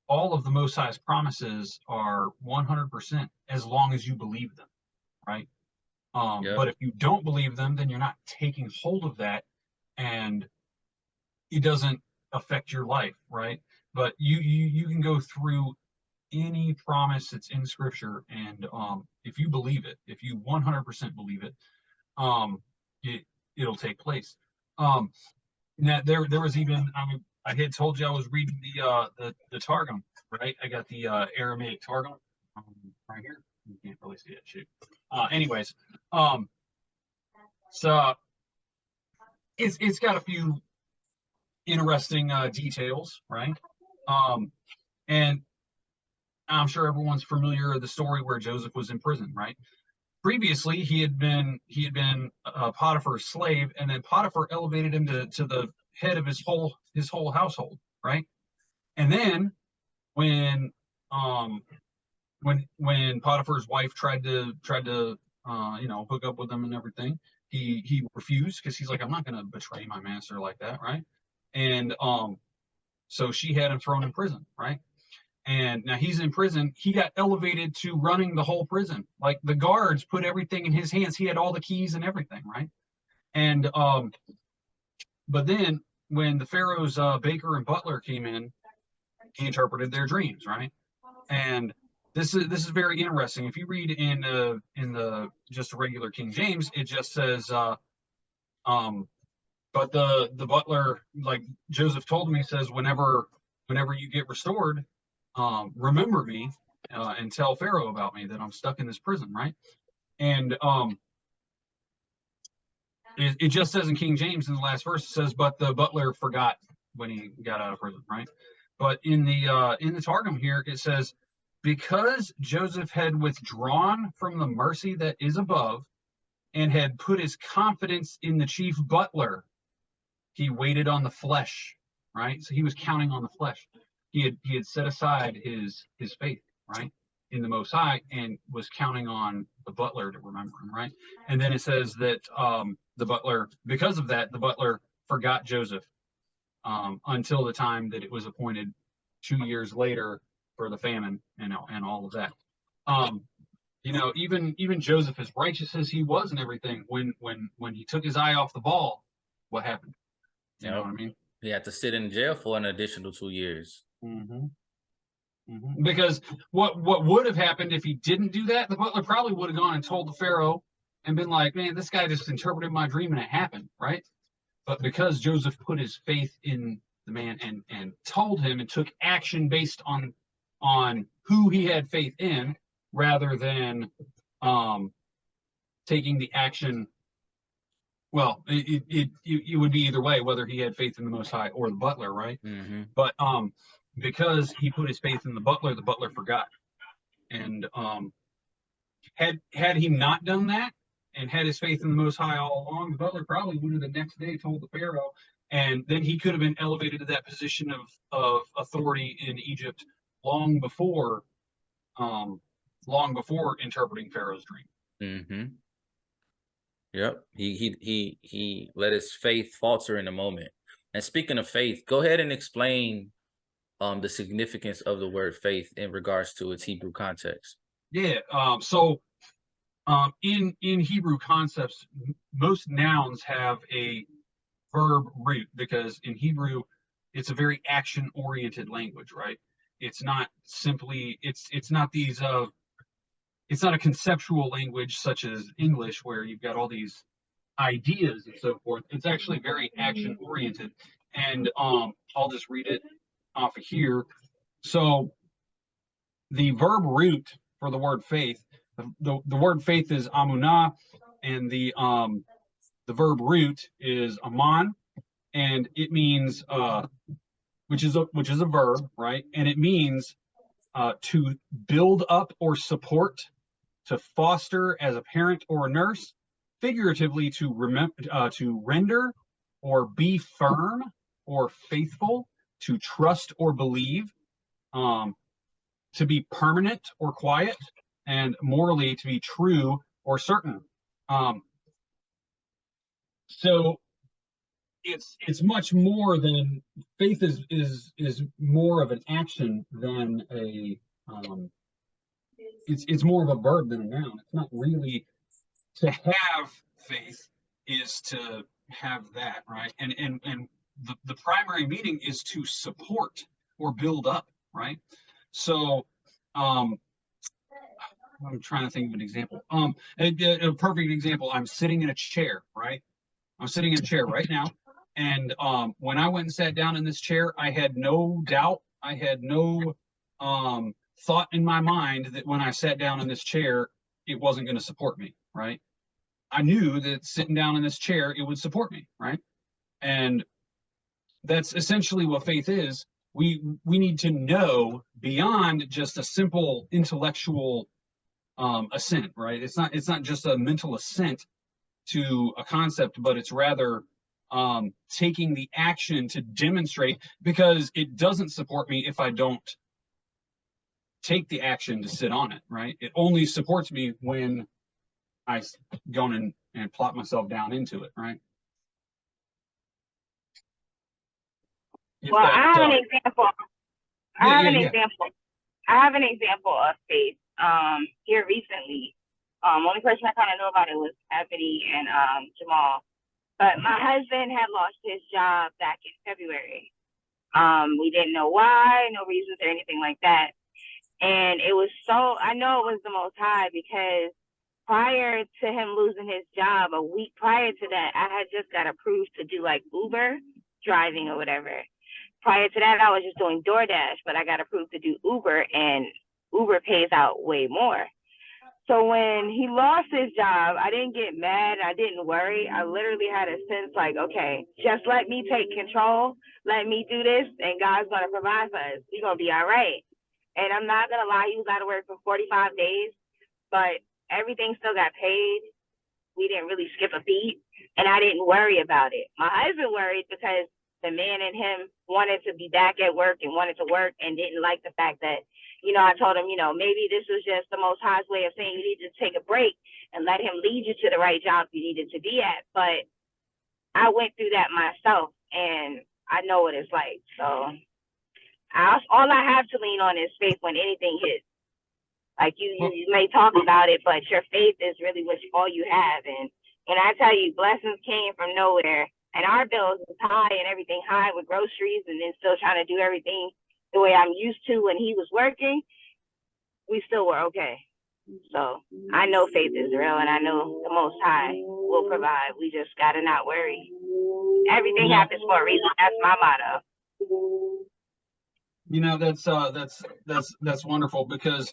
all of the Most High's promises are 100% as long as you believe them, right? Yep. But if you don't believe them, then you're not taking hold of that, and it doesn't affect your life, right? But you can go through any promise that's in Scripture, and if you believe it, if you 100% believe it, it'll take place. Now there was even, I had told you I was reading the Targum, right? I got the Aramaic Targum right here. You can't really see it. Shoot. Anyways, so it's got a few interesting details, right? And I'm sure everyone's familiar with the story where Joseph was in prison, right? Previously, he had been Potiphar's slave, and then Potiphar elevated him to the head of his whole household, right? And then when Potiphar's wife tried to hook up with him and everything, he refused, because he's like, I'm not going to betray my master like that, right? And so she had him thrown in prison, right? And now he's in prison. He got elevated to running the whole prison. Like, the guards put everything in his hands. He had all the keys and everything, right? And but then when the Pharaoh's baker and butler came in, he interpreted their dreams, right? And this is very interesting. If you read in the just a regular King James, it just says, but the butler, like Joseph told me, says, whenever you get restored, remember me and tell Pharaoh about me, that I'm stuck in this prison, right? And it just says in King James in the last verse, it says, but the butler forgot when he got out of prison, right? But in the Targum here, it says, because Joseph had withdrawn from the mercy that is above and had put his confidence in the chief butler, he waited on the flesh, right? So he was counting on the flesh. He had set aside his faith, right, in the Most High, and was counting on the butler to remember him, right? And then it says that the butler, because of that, the butler forgot Joseph until the time that it was appointed 2 years later for the famine and all of that. Even Joseph, as righteous as he was and everything, when he took his eye off the ball, what happened? You know what I mean? He had to sit in jail for an additional 2 years. Mm-hmm. Mm-hmm. Because what would have happened if he didn't do that? The butler probably would have gone and told the Pharaoh and been like, man, this guy just interpreted my dream and it happened, right? But because Joseph put his faith in the man and told him and took action based on who he had faith in, rather than taking the action. Well, it would be either way, whether he had faith in the Most High or the butler, right? Mm-hmm. But because he put his faith in the butler forgot. And had he not done that and had his faith in the Most High all along, the butler probably would have the next day told the Pharaoh, and then he could have been elevated to that position of authority in Egypt long before interpreting Pharaoh's dream. Mm-hmm. Yep. He let his faith falter in a moment. And speaking of faith, go ahead and explain the significance of the word faith in regards to its Hebrew context. Yeah. So in Hebrew concepts, most nouns have a verb root, because in Hebrew it's a very action-oriented language, right? It's not simply it's not these it's not a conceptual language such as English, where you've got all these ideas and so forth. It's actually very action oriented. And I'll just read it off of here. So the verb root for the word faith, the word faith is amunah, and the verb root is aman, and it means which is a verb, right? And it means to build up or support, to foster as a parent or a nurse, figuratively to render or be firm or faithful, to trust or believe, to be permanent or quiet, and morally to be true or certain. So it's much more than faith is more of an action than a it's more of a verb than a noun. It's not really to have faith is to have that, right? And the primary meaning is to support or build up, right? So I'm trying to think of an example. A perfect example, I'm sitting in a chair, right? I'm sitting in a chair right now. And when I went and sat down in this chair, I had no doubt, I had no thought in my mind that when I sat down in this chair, it wasn't going to support me, right? I knew that sitting down in this chair, it would support me, right? And that's essentially what faith is. We need to know beyond just a simple intellectual assent, right? It's not just a mental assent to a concept, but it's rather taking the action to demonstrate, because it doesn't support me if I don't take the action to sit on it, right? It only supports me when I go in and plot myself down into it, right? Well, I have an example. I have an example of faith here recently. Only person I kind of know about it was Ebony and Jamal. But my husband had lost his job back in February. We didn't know why, no reasons or anything like that. And it was I know it was the Most High, because prior to him losing his job, a week prior to that, I had just got approved to do like Uber driving or whatever. Prior to that, I was just doing DoorDash, but I got approved to do Uber, and Uber pays out way more. So when he lost his job, I didn't get mad. I didn't worry. I literally had a sense like, okay, just let me take control. Let me do this, and God's going to provide for us. We're going to be all right. And I'm not going to lie, he was out of work for 45 days, but everything still got paid. We didn't really skip a beat, and I didn't worry about it. My husband worried because the man in him wanted to be back at work and wanted to work, and didn't like the fact that, I told him, maybe this was just the Most High's way of saying you need to take a break and let him lead you to the right job you needed to be at. But I went through that myself, and I know what it's like. So all I have to lean on is faith when anything hits. Like you may talk about it, but your faith is really all you have. And when I tell you blessings came from nowhere, and our bills was high and everything high with groceries, and then still trying to do everything the way I'm used to when he was working, we still were okay. So I know faith is real, and I know the Most High will provide. We just gotta not worry. Everything happens for a reason. That's my motto. That's wonderful, because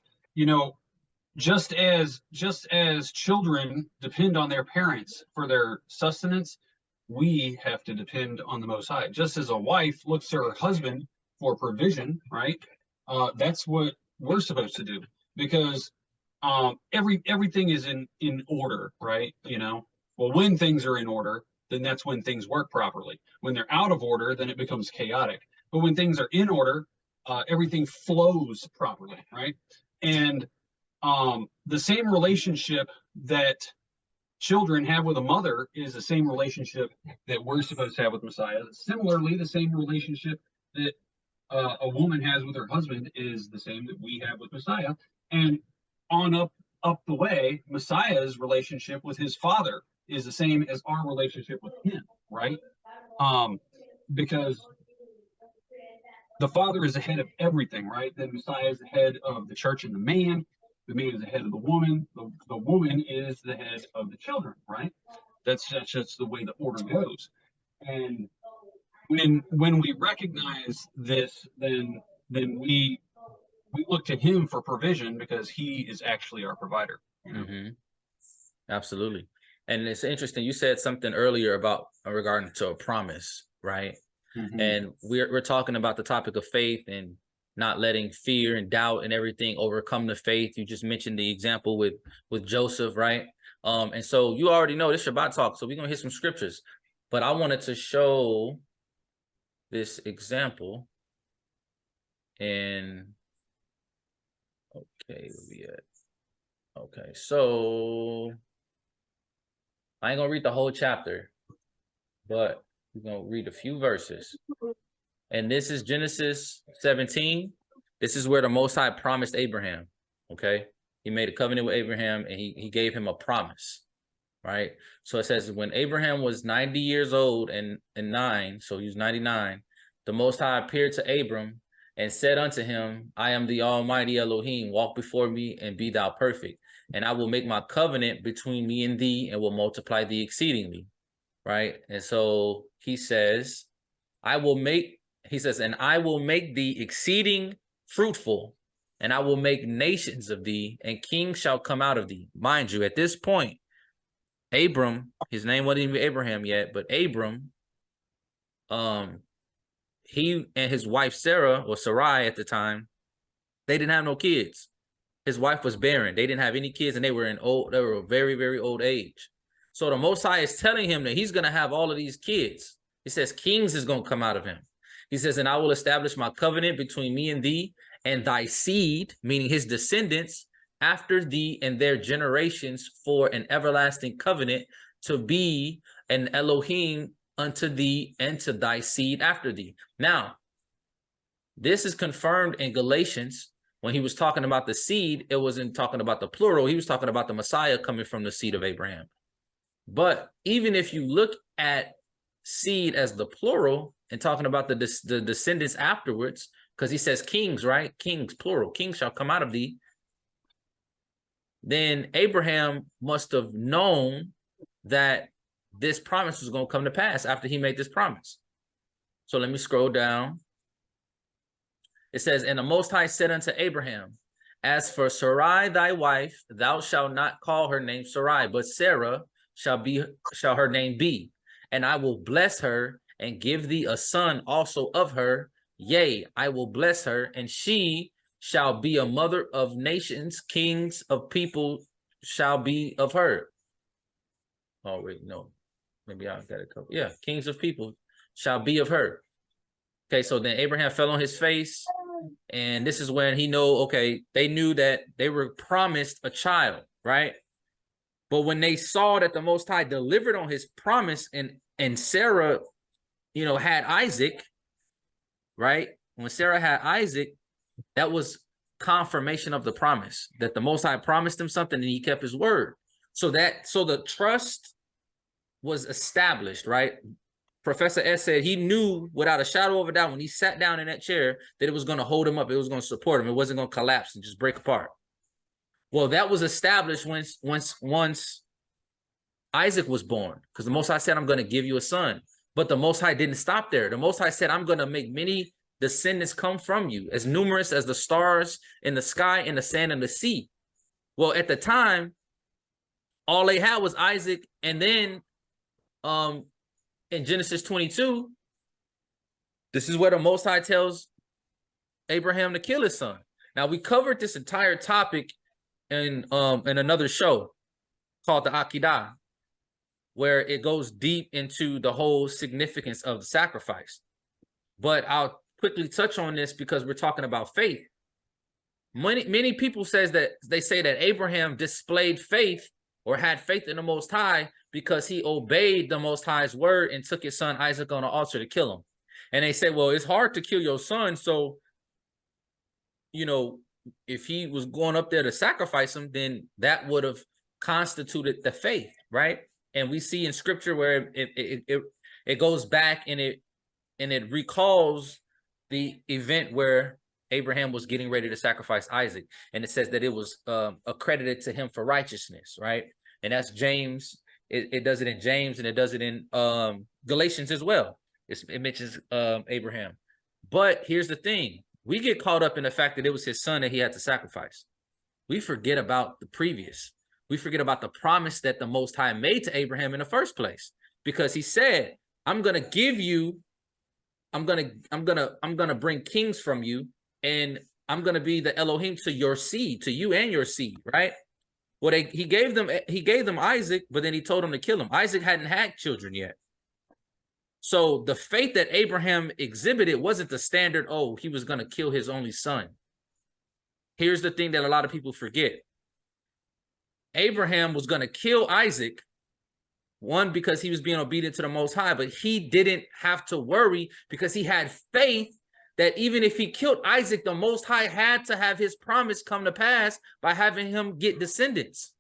just as children depend on their parents for their sustenance, we have to depend on the Most High. Just as a wife looks to her husband for provision, right? That's what we're supposed to do, because everything is in order, right? Well, when things are in order, then that's when things work properly. When they're out of order, then it becomes chaotic. But when things are in order, everything flows properly, right? And the same relationship that children have with a mother is the same relationship that we're supposed to have with Messiah. Similarly, the same relationship that a woman has with her husband is the same that we have with Messiah. And on up the way, Messiah's relationship with his father is the same as our relationship with him, right? Because the father is the head of everything, right? Then Messiah is the head of the church and the man. The man is the head of the woman. The woman is the head of the children, right? That's just the way the order goes. And when we recognize this, then we look to him for provision, because he is actually our provider. Mm-hmm. Absolutely. And it's interesting. You said something earlier about regarding to a promise, right? Mm-hmm. And we're talking about the topic of faith and not letting fear and doubt and everything overcome the faith. You just mentioned the example with Joseph, right? And so you already know this Shabbat talk, so we're gonna hit some scriptures. But I wanted to show this example. And okay, where we at? Okay, so I ain't gonna read the whole chapter, but We're going to read a few verses. And this is Genesis 17. This is where the Most High promised Abraham, okay? He made a covenant with Abraham, and he gave him a promise, right? So it says, when Abraham was 90 years old and 9, so he was 99, the Most High appeared to Abram and said unto him, I am the Almighty Elohim, walk before me and be thou perfect. And I will make my covenant between me and thee and will multiply thee exceedingly, right? And so he says, and I will make thee exceeding fruitful, and I will make nations of thee, and kings shall come out of thee. Mind you, at this point, Abram, his name wasn't even Abraham yet, but Abram, he and his wife Sarah, or Sarai at the time, they didn't have no kids. His wife was barren. They didn't have any kids, and they were a very, very old age. So the Most High is telling him that he's going to have all of these kids. He says kings is going to come out of him. He says, and I will establish my covenant between me and thee and thy seed, meaning his descendants, after thee and their generations, for an everlasting covenant, to be an Elohim unto thee and to thy seed after thee. Now, this is confirmed in Galatians. When he was talking about the seed, it wasn't talking about the plural. He was talking about the Messiah coming from the seed of Abraham. But even if you look at seed as the plural and talking about the descendants afterwards, because he says kings, right? Kings, plural. Kings shall come out of thee. Then Abraham must have known that this promise was going to come to pass after he made this promise. So let me scroll down. It says, and the Most High said unto Abraham, as for Sarai thy wife, thou shalt not call her name Sarai, but Sarah shall her name be. And I will bless her and give thee a son also of her. Yea, I will bless her, and she shall be a mother of nations, kings of people shall be of her. Oh, wait, no. Maybe I got it covered. Yeah, kings of people shall be of her. Okay, so then Abraham fell on his face, and this is when he they knew that they were promised a child, right? But when they saw that the Most High delivered on his promise and Sarah, had Isaac, right? When Sarah had Isaac, that was confirmation of the promise, that the Most High promised him something and he kept his word. So the trust was established, right? Professor S said he knew without a shadow of a doubt when he sat down in that chair that it was going to hold him up. It was going to support him. It wasn't going to collapse and just break apart. Well, that was established once Isaac was born, because the Most High said, I'm going to give you a son. But the Most High didn't stop there. The Most High said, I'm going to make many descendants come from you, as numerous as the stars in the sky and the sand in the sea. Well, at the time, all they had was Isaac. And then in Genesis 22, this is where the Most High tells Abraham to kill his son. Now, we covered this entire topic in another show called the Akedah, where it goes deep into the whole significance of the sacrifice. But I'll quickly touch on this because we're talking about faith. Many people say that Abraham displayed faith or had faith in the Most High because he obeyed the Most High's word and took his son Isaac on the altar to kill him. And they say, well, it's hard to kill your son, so if he was going up there to sacrifice him, then that would have constituted the faith, right? And we see in scripture where it goes back and it recalls the event where Abraham was getting ready to sacrifice Isaac, and it says that it was accredited to him for righteousness, right? And that's James. It does it in James, and it does it in Galatians as well. It mentions Abraham. But here's the thing. We get caught up in the fact that it was his son that he had to sacrifice. We forget about the previous. We forget about the promise that the Most High made to Abraham in the first place, because he said, I'm going to give you, I'm going to bring kings from you, and I'm going to be the Elohim to your seed, to you and your seed, right? Well, he gave them Isaac, but then he told them to kill him. Isaac hadn't had children yet. So the faith that Abraham exhibited wasn't the standard, he was going to kill his only son. Here's the thing that a lot of people forget. Abraham was going to kill Isaac One, because he was being obedient to the Most High, but he didn't have to worry because he had faith that even if he killed Isaac, the Most High had to have his promise come to pass by having him get descendants.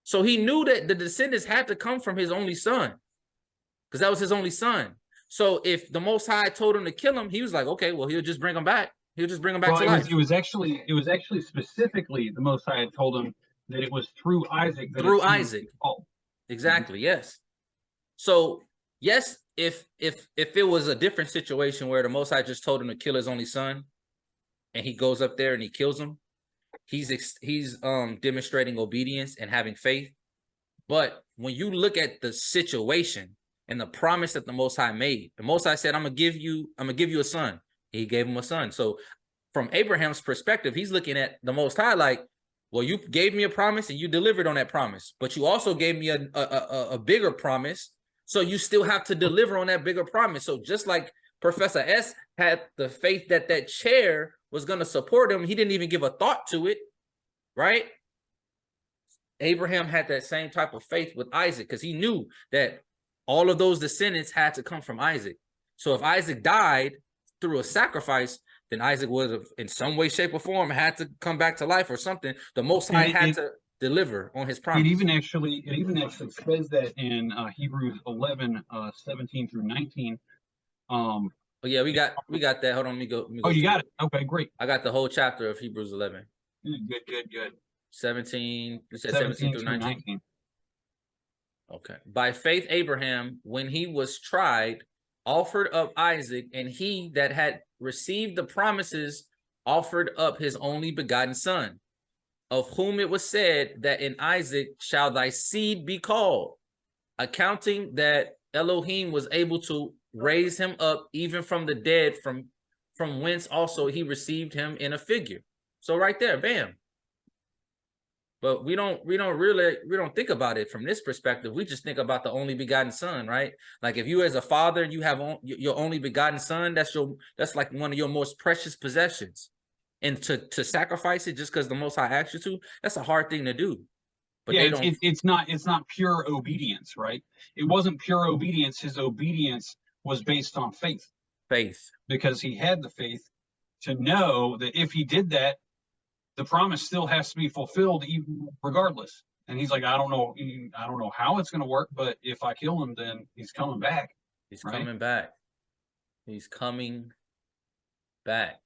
So he knew that the descendants had to come from his only son, because that was his only son. So if the Most High told him to kill him, he was like, okay, well, he'll just bring him back. He'll just bring him back to life. It was actually specifically the Most High had told him that it was through Isaac. Exactly. Yes. So yes, if it was a different situation where the Most High just told him to kill his only son, and he goes up there and he kills him, he's demonstrating obedience and having faith. But when you look at the situation and the promise that the Most High made, the Most High said, I'm gonna give you a son. He gave him a son. So from Abraham's perspective, he's looking at the Most High like, well, you gave me a promise and you delivered on that promise, but you also gave me a bigger promise. So you still have to deliver on that bigger promise. So just like Professor S had the faith that that chair was going to support him, he didn't even give a thought to it, right? Abraham had that same type of faith with Isaac because he knew that all of those descendants had to come from Isaac. So if Isaac died through a sacrifice, then Isaac would have, in some way, shape, or form, had to come back to life or something. The Most High had to deliver on his promise. It even actually says that in Hebrews 11, 17 through 19. Oh yeah, we got that. Hold on, let me go. Oh, you got it. Okay, great. I got the whole chapter of Hebrews 11. Good. 17. You said 17 through 19. Okay. By faith, Abraham, when he was tried, offered up Isaac, and he that had received the promises offered up his only begotten son, of whom it was said that in Isaac shall thy seed be called, accounting that Elohim was able to raise him up even from the dead, from whence also he received him in a figure. So right there, bam. But we don't think about it from this perspective. We just think about the only begotten son, right? Like if you as a father, you have your only begotten son, that's like one of your most precious possessions. And to sacrifice it just because the Most High asked you to, that's a hard thing to do. But yeah, it's not pure obedience, right? It wasn't pure obedience. His obedience was based on faith. Because he had the faith to know that if he did that, the promise still has to be fulfilled even regardless. And he's like, I don't know how it's going to work, but if I kill him, then he's coming back. He's coming back. He's coming back.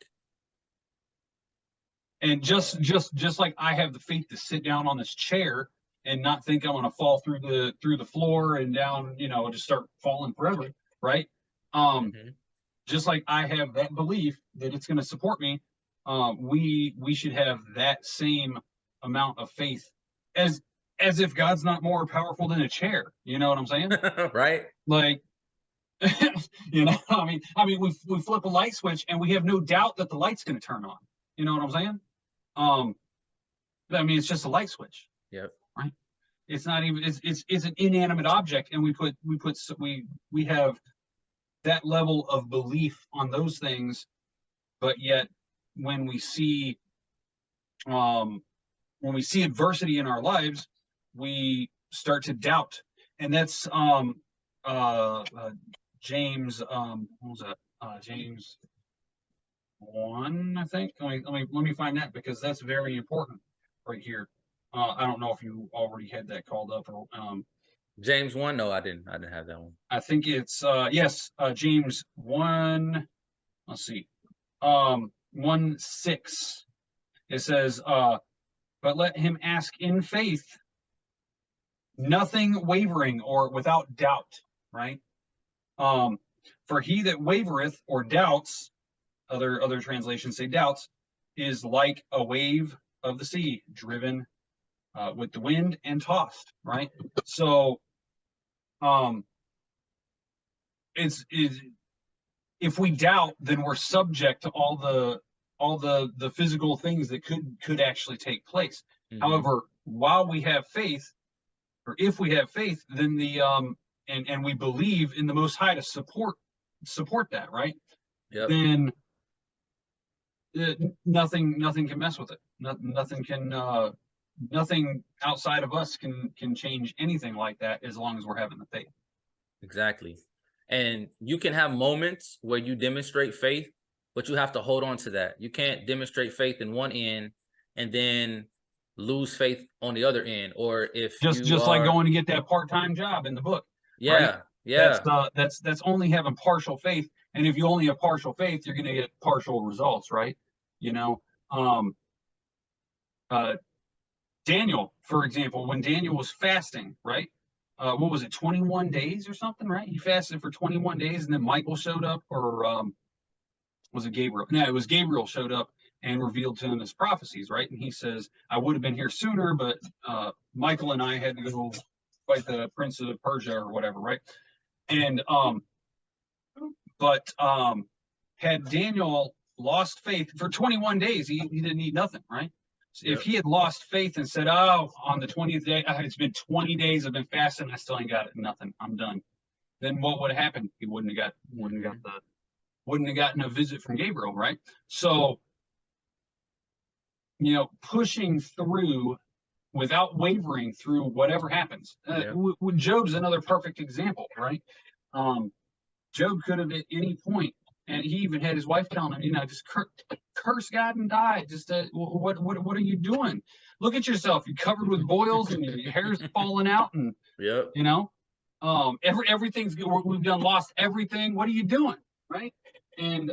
And just like I have the faith to sit down on this chair and not think I'm going to fall through the floor and down, just start falling forever, right? Just like I have that belief that it's going to support me, we should have that same amount of faith as if God's not more powerful than a chair. You know what I'm saying? Right. Like, I mean, we flip a light switch and we have no doubt that the light's going to turn on. You know what I'm saying? I mean, it's just a light switch. Yep. Right. It's not even. It's an inanimate object, and we have that level of belief on those things, but yet when we see adversity in our lives, we start to doubt, and that's James. What was that? James 1, I think. Let me find that, because that's very important right here. I don't know if you already had that called up or James 1. No, I didn't have that one. I think it's yes, James 1. Let's see. 1:6. It says, but let him ask in faith, nothing wavering or without doubt, right? For he that wavereth or doubts, other translations say doubts, is like a wave of the sea, driven with the wind and tossed, right? So it's if we doubt, then we're subject to all the physical things that could actually take place. However, while we have faith, or if we have faith, then and we believe in the Most High to support that, right? Yep. Then nothing can mess with it. Nothing can nothing outside of us can change anything like that as long as we're having the faith. Exactly. And you can have moments where you demonstrate faith, but you have to hold on to that. You can't demonstrate faith in one end and then lose faith on the other end. Or if Just like going to get that part-time job in the book. Right? Yeah. That's only having partial faith. And if you only have partial faith, you're going to get partial results, right? You know, Daniel, for example, when Daniel was fasting, right? What was it, 21 days or something, right? He fasted for 21 days, and then Michael showed up, or was it Gabriel? No, it was Gabriel showed up and revealed to him his prophecies, right? And he says, I would have been here sooner, but Michael and I had to go fight the prince of Persia or whatever, right? And had Daniel lost faith for 21 days, he didn't eat nothing, right? So if he had lost faith and said, oh, on the 20th day, it's been 20 days, I've been fasting, I still ain't got it, nothing, I'm done. Then what would have happened? He wouldn't have gotten a visit from Gabriel, right? So, you know, pushing through without wavering through whatever happens. Job's another perfect example, right? Job could have at any point, and he even had his wife telling him, you know, just curse God and die. Just what are you doing? Look at yourself. You're covered with boils and your hair's falling out, and you know, everything's good. We've lost everything. What are you doing, right? And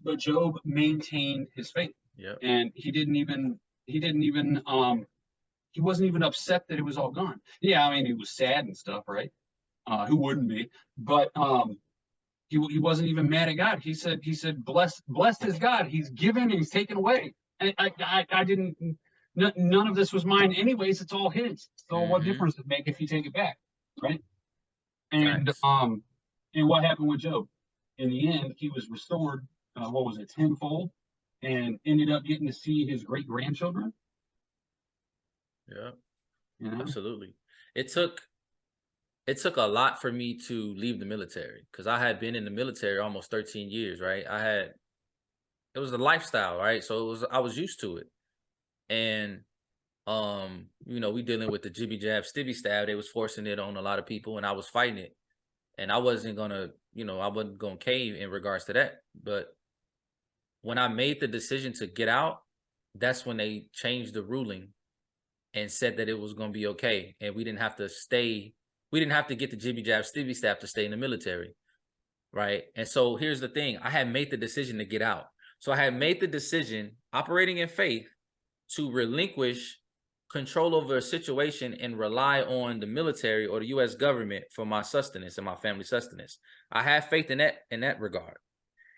but Job maintained his faith, and he wasn't even upset that it was all gone. Yeah, I mean, he was sad and stuff, right? Who wouldn't be? But he wasn't even mad at God. He said, blessed is God. He's given and he's taken away. And I didn't. None of this was mine, anyways. It's all his. So what difference does it make if you take it back, right? And and what happened with Job? In the end, he was restored. What was it, tenfold, and ended up getting to see his great grandchildren. Yeah, you know? Absolutely. It took a lot for me to leave the military, because I had been in the military almost 13 years, right? It was a lifestyle, right? So I was used to it. And you know, we dealing with the jibby jab, stibby stab. They was forcing it on a lot of people, and I was fighting it. And I wasn't gonna cave in regards to that. But when I made the decision to get out, that's when they changed the ruling and said that it was gonna be okay. And we didn't have to get the jibby jab, stibby stab to stay in the military. Right. And so here's the thing. I had made the decision to get out. So I had made the decision, operating in faith, to relinquish control over a situation and rely on the military or the U.S. government for my sustenance and my family sustenance. I had faith in that regard.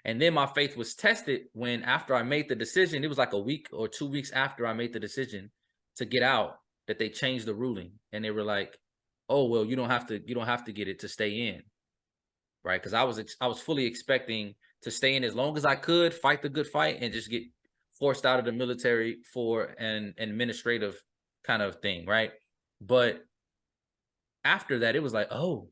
And then my faith was tested when, after I made the decision, it was like a week or 2 weeks after I made the decision to get out, that they changed the ruling. And they were like, oh, well, you don't have to get it to stay in. Right. Because I was fully expecting to stay in as long as I could, fight the good fight, and just get forced out of the military for an administrative kind of thing. Right. But after that, it was like, oh,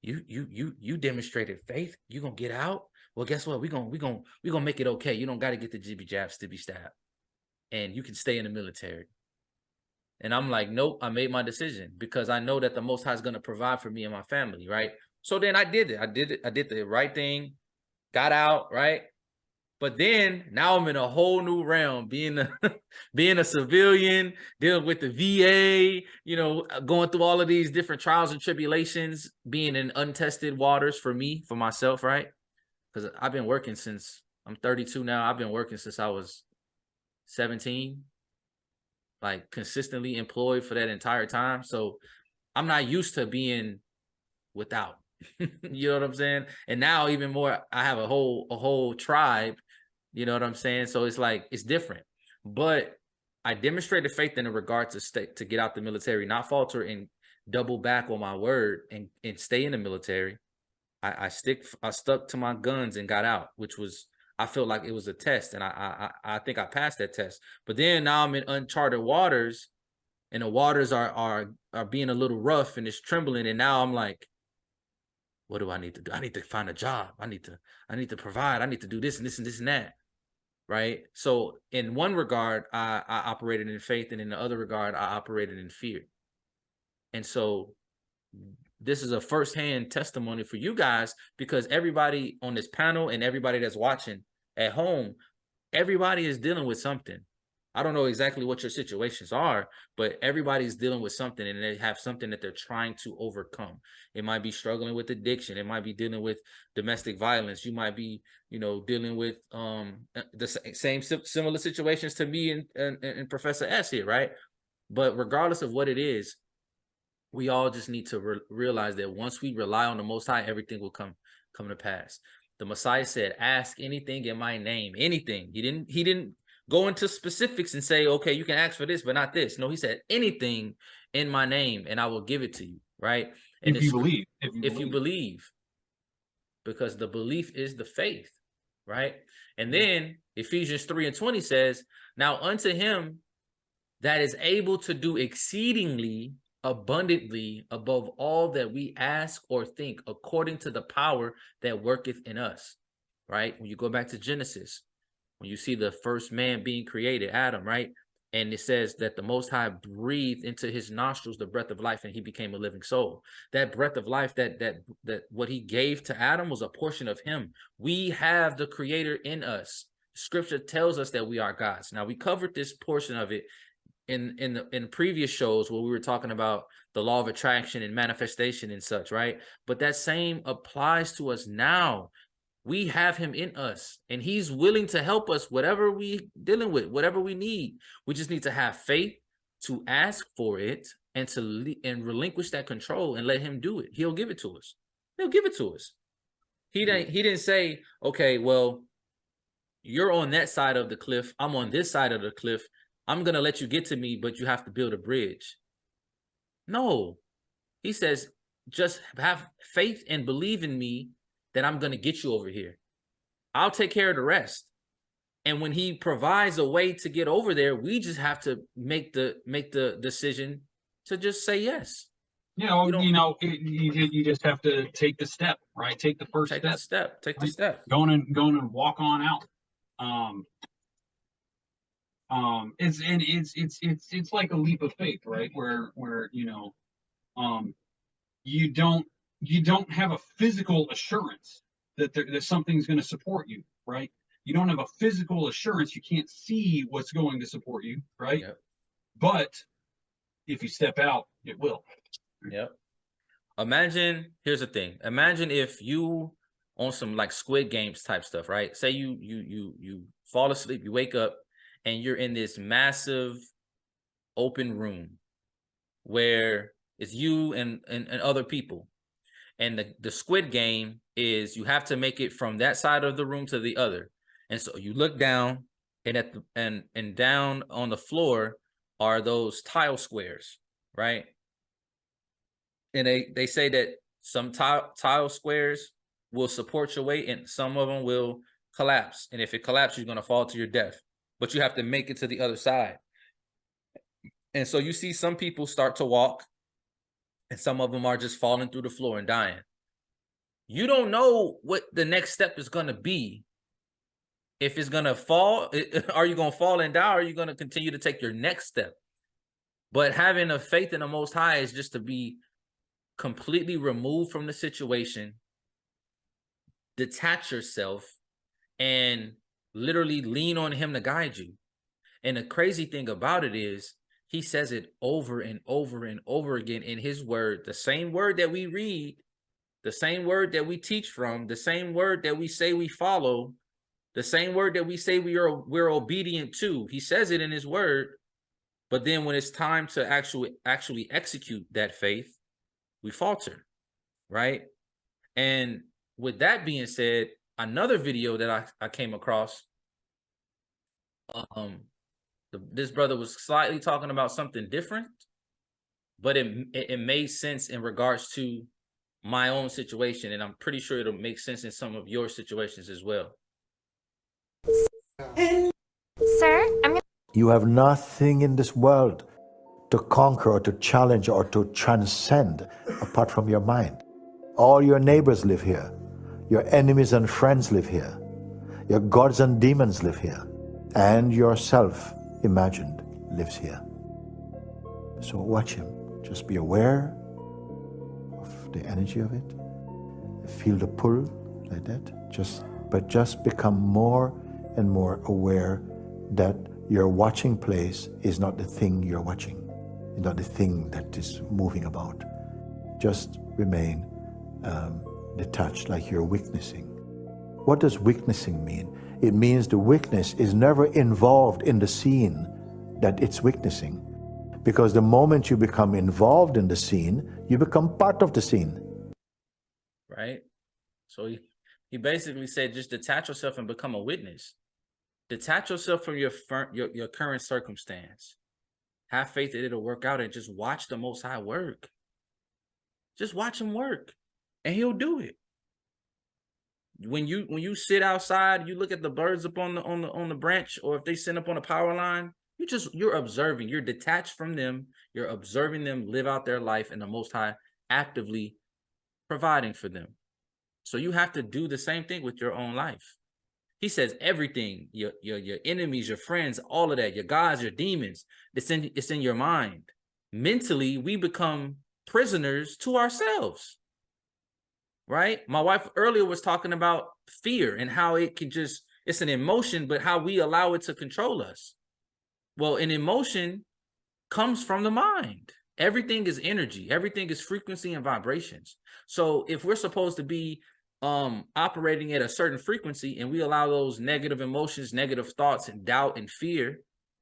you demonstrated faith. You gonna get out? Well, guess what? We gonna make it okay. You don't got to get the jibby jab, stibby stab, and you can stay in the military. And I'm like, nope, I made my decision, because I know that the Most High is going to provide for me and my family, right? So then I did it. I did the right thing, got out, right? But then now I'm in a whole new realm, being a civilian, dealing with the VA, you know, going through all of these different trials and tribulations, being in untested waters for myself, right? Because I've been working since I'm 32 now. I've been working since I was 17. Like, consistently employed for that entire time. So I'm not used to being without, you know what I'm saying? And now even more, I have a whole tribe, you know what I'm saying? So it's like, it's different. But I demonstrated faith in regard to get out the military, not falter and double back on my word and stay in the military. I stuck to my guns and got out, which was, I felt like it was a test, and I think I passed that test. But then now I'm in uncharted waters, and the waters are being a little rough, and it's trembling. And now I'm like, what do I need to do? I need to find a job. I need to provide. I need to do this and this and this and that. right? So in one regard, I operated in faith, and in the other regard, I operated in fear. And so this is a firsthand testimony for you guys, because everybody on this panel and everybody that's watching at home, everybody is dealing with something. I don't know exactly what your situations are, but everybody's dealing with something, and they have something that they're trying to overcome. It might be struggling with addiction. It might be dealing with domestic violence. You might be, dealing with the same similar situations to me and Professor S here, right? But regardless of what it is, we all just need to realize that once we rely on the Most High, everything will come to pass. The Messiah said, "Ask anything in my name." Anything. He didn't go into specifics and say, "Okay, you can ask for this, but not this." No, he said, "Anything in my name, and I will give it to you." Right? And if you believe, if you believe, because the belief is the faith, right? And then Ephesians 3:20 says, "Now unto him that is able to do exceedingly abundantly above all that we ask or think, according to the power that worketh in us." Right? When you go back to Genesis, when you see the first man being created, Adam, right? And it says that the Most High breathed into his nostrils the breath of life, and he became a living soul. That breath of life, that what he gave to Adam was a portion of him. We have the Creator in us. Scripture tells us that we are God's. Now, we covered this portion of it in previous shows where we were talking about the law of attraction and manifestation and such, right? But that same applies to us now. We have him in us, and he's willing to help us, whatever we dealing with, whatever we need. We just need to have faith to ask for it and and relinquish that control and let him do it. He'll give it to us. He'll give it to us. He didn't say, "Okay, well, you're on that side of the cliff, I'm on this side of the cliff. I'm going to let you get to me, but you have to build a bridge." No. He says, just have faith and believe in me that I'm going to get you over here. I'll take care of the rest. And when he provides a way to get over there, we just have to make the decision to just say yes. You just have to take the step, right? Take the first step. Take the step. Going and walk on out. It's like a leap of faith, right? Where you don't have a physical assurance that that something's going to support you, right? You don't have a physical assurance. You can't see what's going to support you, right? Yep. But if you step out, it will. Yep. Here's the thing. Imagine if you on some like Squid Games type stuff, right? Say you fall asleep, you wake up, and you're in this massive open room where it's you and other people. And the Squid Game is you have to make it from that side of the room to the other. And so you look down, and and down on the floor are those tile squares, right? And they say that some tile squares will support your weight, and some of them will collapse. And if it collapses, you're going to fall to your death. But you have to make it to the other side. And so you see some people start to walk, and some of them are just falling through the floor and dying. You don't know what the next step is going to be. If it's going to fall, are you going to fall and die, or are you going to continue to take your next step? But having a faith in the Most High is just to be completely removed from the situation, detach yourself, and literally lean on him to guide you. And the crazy thing about it is, he says it over and over and over again in his word, the same word that we read, the same word that we teach from, the same word that we say we follow, the same word that we say we're obedient to. He says it in his word, but then when it's time to actually execute that faith, we falter, right? And with that being said, another video that I came across, this brother was slightly talking about something different, but it made sense in regards to my own situation, and I'm pretty sure it'll make sense in some of your situations as well. Sir, I'm gonna. You have nothing in this world to conquer or to challenge or to transcend apart from your mind. All your neighbors live here. Your enemies and friends live here. Your gods and demons live here. and yourself imagined lives here. So watch him. Just be aware of the energy of it. Feel the pull like that. Just become more and more aware that your watching place is not the thing you're watching, not the thing that is moving about. Just remain detached, like you're witnessing. What does witnessing mean? It means the witness is never involved in the scene that it's witnessing. Because the moment you become involved in the scene, you become part of the scene. Right? So he basically said, just detach yourself and become a witness. Detach yourself from your current circumstance. Have faith that it'll work out, and just watch the Most High work. Just watch him work, and he'll do it. When you sit outside, you look at the birds up on the branch, or if they sit up on a power line, you're observing. You're detached from them. You're observing them live out their life, and the Most High actively providing for them. So you have to do the same thing with your own life. He says everything, your enemies, your friends, all of that, your gods, your demons, it's in your mind. Mentally, we become prisoners to ourselves. Right? My wife earlier was talking about fear and how it can it's an emotion, but how we allow it to control us. Well, an emotion comes from the mind. Everything is energy. Everything is frequency and vibrations. So if we're supposed to be operating at a certain frequency, and we allow those negative emotions, negative thoughts, and doubt and fear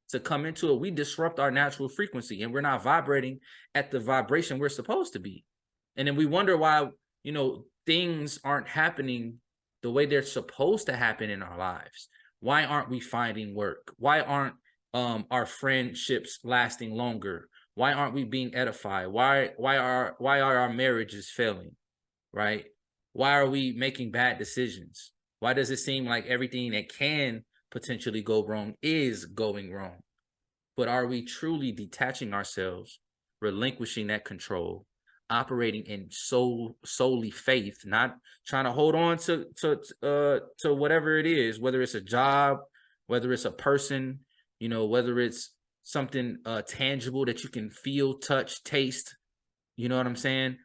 to come into it, we disrupt our natural frequency, and we're not vibrating at the vibration we're supposed to be. And then we wonder why, things aren't happening the way they're supposed to happen in our lives. Why aren't we finding work? Why aren't our friendships lasting longer? Why aren't we being edified? Why are our marriages failing? Right? Why are we making bad decisions? Why does it seem like everything that can potentially go wrong is going wrong? But are we truly detaching ourselves, relinquishing that control, operating in solely faith, not trying to hold on to whatever it is, whether it's a job, whether it's a person, whether it's something tangible that you can feel, touch, taste, you know what I'm saying?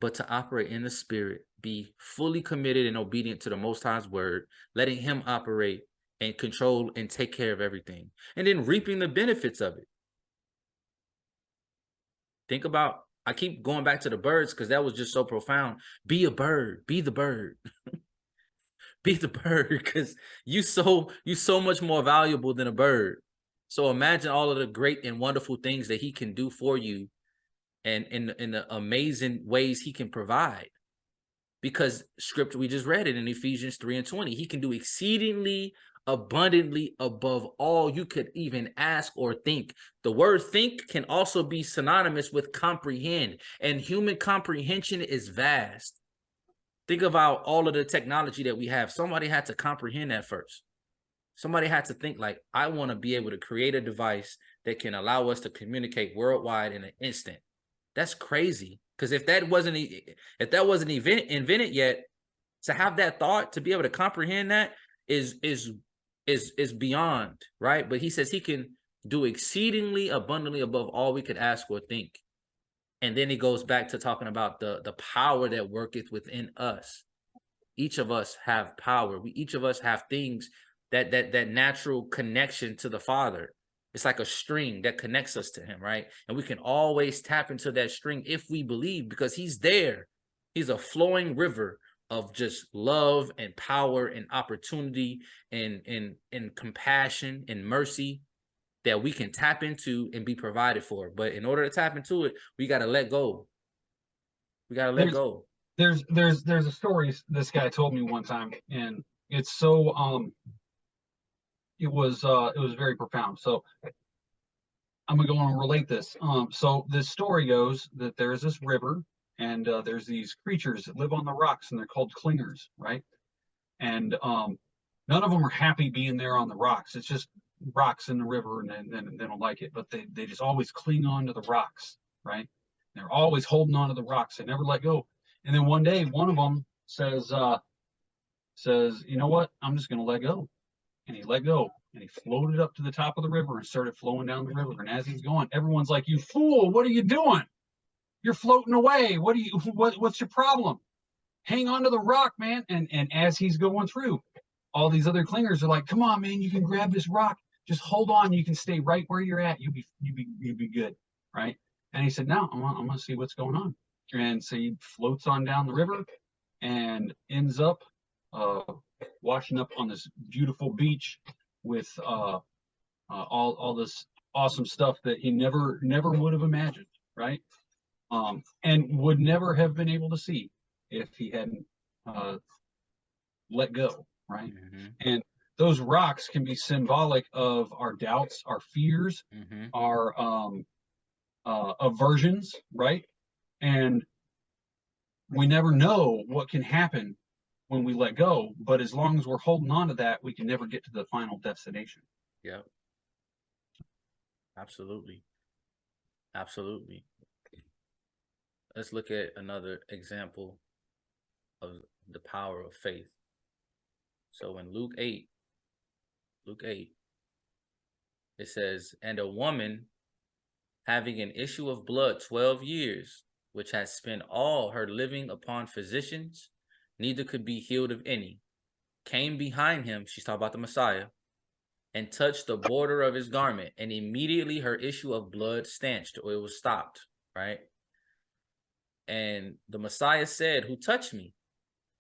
But to operate in the spirit, be fully committed and obedient to the Most High's word, letting him operate and control and take care of everything, and then reaping the benefits of it. Think about, I keep going back to the birds because that was just so profound. Be a bird, be the bird. Be the bird, because you so much more valuable than a bird. So imagine all of the great and wonderful things that he can do for you, and in the amazing ways he can provide. Because scripture, we just read it in Ephesians 3:20. He can do exceedingly abundantly above all you could even ask or think. The word think can also be synonymous with comprehend, and human comprehension is vast. Think about all of the technology that we have. Somebody had to comprehend that first. Somebody had to think like, I want to be able to create a device that can allow us to communicate worldwide in an instant. That's crazy. Because if that wasn't invented yet, to have that thought, to be able to comprehend that is beyond, right? But he says he can do exceedingly abundantly above all we could ask or think. And then he goes back to talking about the power that worketh within us. Each of us have power. Each of us have things that natural connection to the Father. It's like a string that connects us to him, right? And we can always tap into that string if we believe, because he's there. He's a flowing river of just love and power and opportunity and compassion and mercy that we can tap into and be provided for. But in order to tap into it, we got to let go. We got to let go. There's a story this guy told me one time, and it's so it was very profound. So I'm gonna go on and relate this. So this story goes that there's this river, and there's these creatures that live on the rocks, and they're called clingers, right? And none of them are happy being there on the rocks. It's just rocks in the river, and they don't like it, but they just always cling on to the rocks, right? They're always holding on to the rocks. They never let go. And then one day, one of them says, you know what? I'm just gonna let go. And he let go. And he floated up to the top of the river and started flowing down the river. And as he's going, everyone's like, "You fool, what are you doing? You're floating away. What's your problem? Hang on to the rock, man." And as he's going through, all these other clingers are like, "Come on, man, you can grab this rock. Just hold on. You can stay right where you're at. You'll be good." Right? And he said, "No, I'm gonna see what's going on." And so he floats on down the river and ends up washing up on this beautiful beach with all this awesome stuff that he never would have imagined, right? And would never have been able to see if he hadn't let go, right? And those rocks can be symbolic of our doubts, our fears, our aversions, right? And we never know what can happen when we let go, but as long as we're holding on to that, we can never get to the final destination. Yep. Absolutely. Absolutely. Let's look at another example of the power of faith. So in Luke 8, it says, "And a woman having an issue of blood 12 years, which has spent all her living upon physicians, neither could be healed of any, came behind him," she's talking about the Messiah, "and touched the border of his garment, and immediately her issue of blood stanched," or it was stopped, right? "And the Messiah said, 'Who touched me?'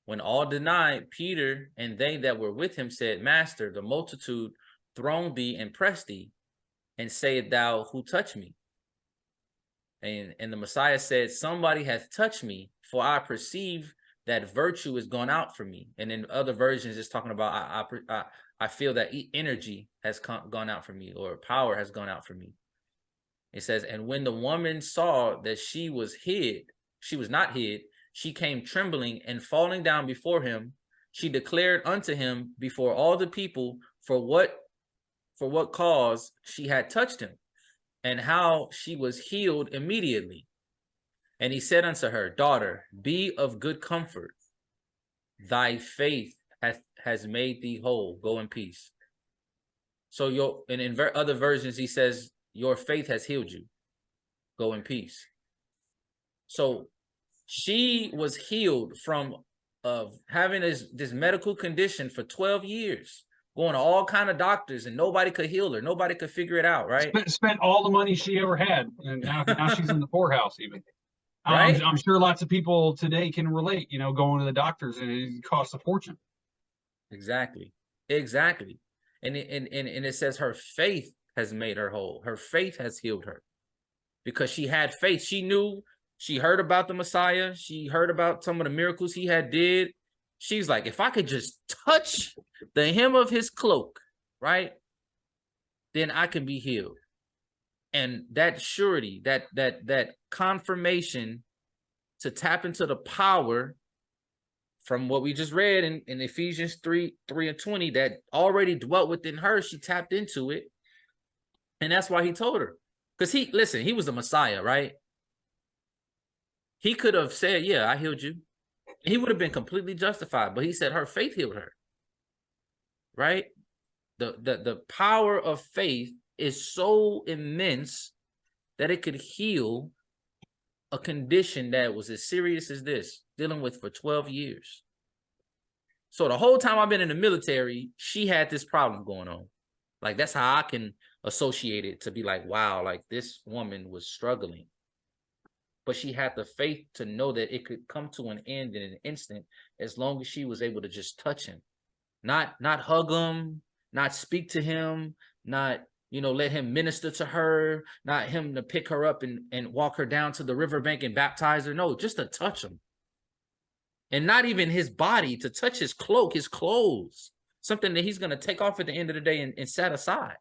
When all denied, Peter and they that were with him said, 'Master, the multitude throng thee and press thee, and sayest thou, Who touched me?' And the Messiah said, 'Somebody hath touched me, for I perceive that virtue is gone out from me.'" And in other versions, it's talking about, I feel that energy has gone out from me, or power has gone out from me. It says, "And when the woman saw that she was not hid, she came trembling and falling down before him. She declared unto him before all the people for what cause she had touched him, and how she was healed immediately. And he said unto her, Daughter, be of good comfort. Thy faith has made thee whole. Go in peace." So in other versions, he says, your faith has healed you. Go in peace. So she was healed from having this medical condition for 12 years, going to all kind of doctors, and nobody could heal her. Nobody could figure it out, right? Spent all the money she ever had, and now she's in the poorhouse even. Right? I'm sure lots of people today can relate, going to the doctors, and it costs a fortune. Exactly. And it says her faith has made her whole. Her faith has healed her because she had faith. She heard about the Messiah. She heard about some of the miracles he had did. She's like, if I could just touch the hem of his cloak, right, then I can be healed. And that surety, that confirmation to tap into the power from what we just read in Ephesians 3:20 that already dwelt within her, she tapped into it. And that's why he told her. Because he was the Messiah, right? He could have said, yeah, I healed you. He would have been completely justified, but he said her faith healed her, right? The power of faith is so immense that it could heal a condition that was as serious as this, dealing with for 12 years. So the whole time I've been in the military, she had this problem going on. Like, that's how I can associate it, to be like, wow, like this woman was struggling. But she had the faith to know that it could come to an end in an instant as long as she was able to just touch him. Not hug him, not speak to him, not, let him minister to her, not him to pick her up and walk her down to the riverbank and baptize her. No, just to touch him. And not even his body, to touch his cloak, his clothes, something that he's going to take off at the end of the day and set aside.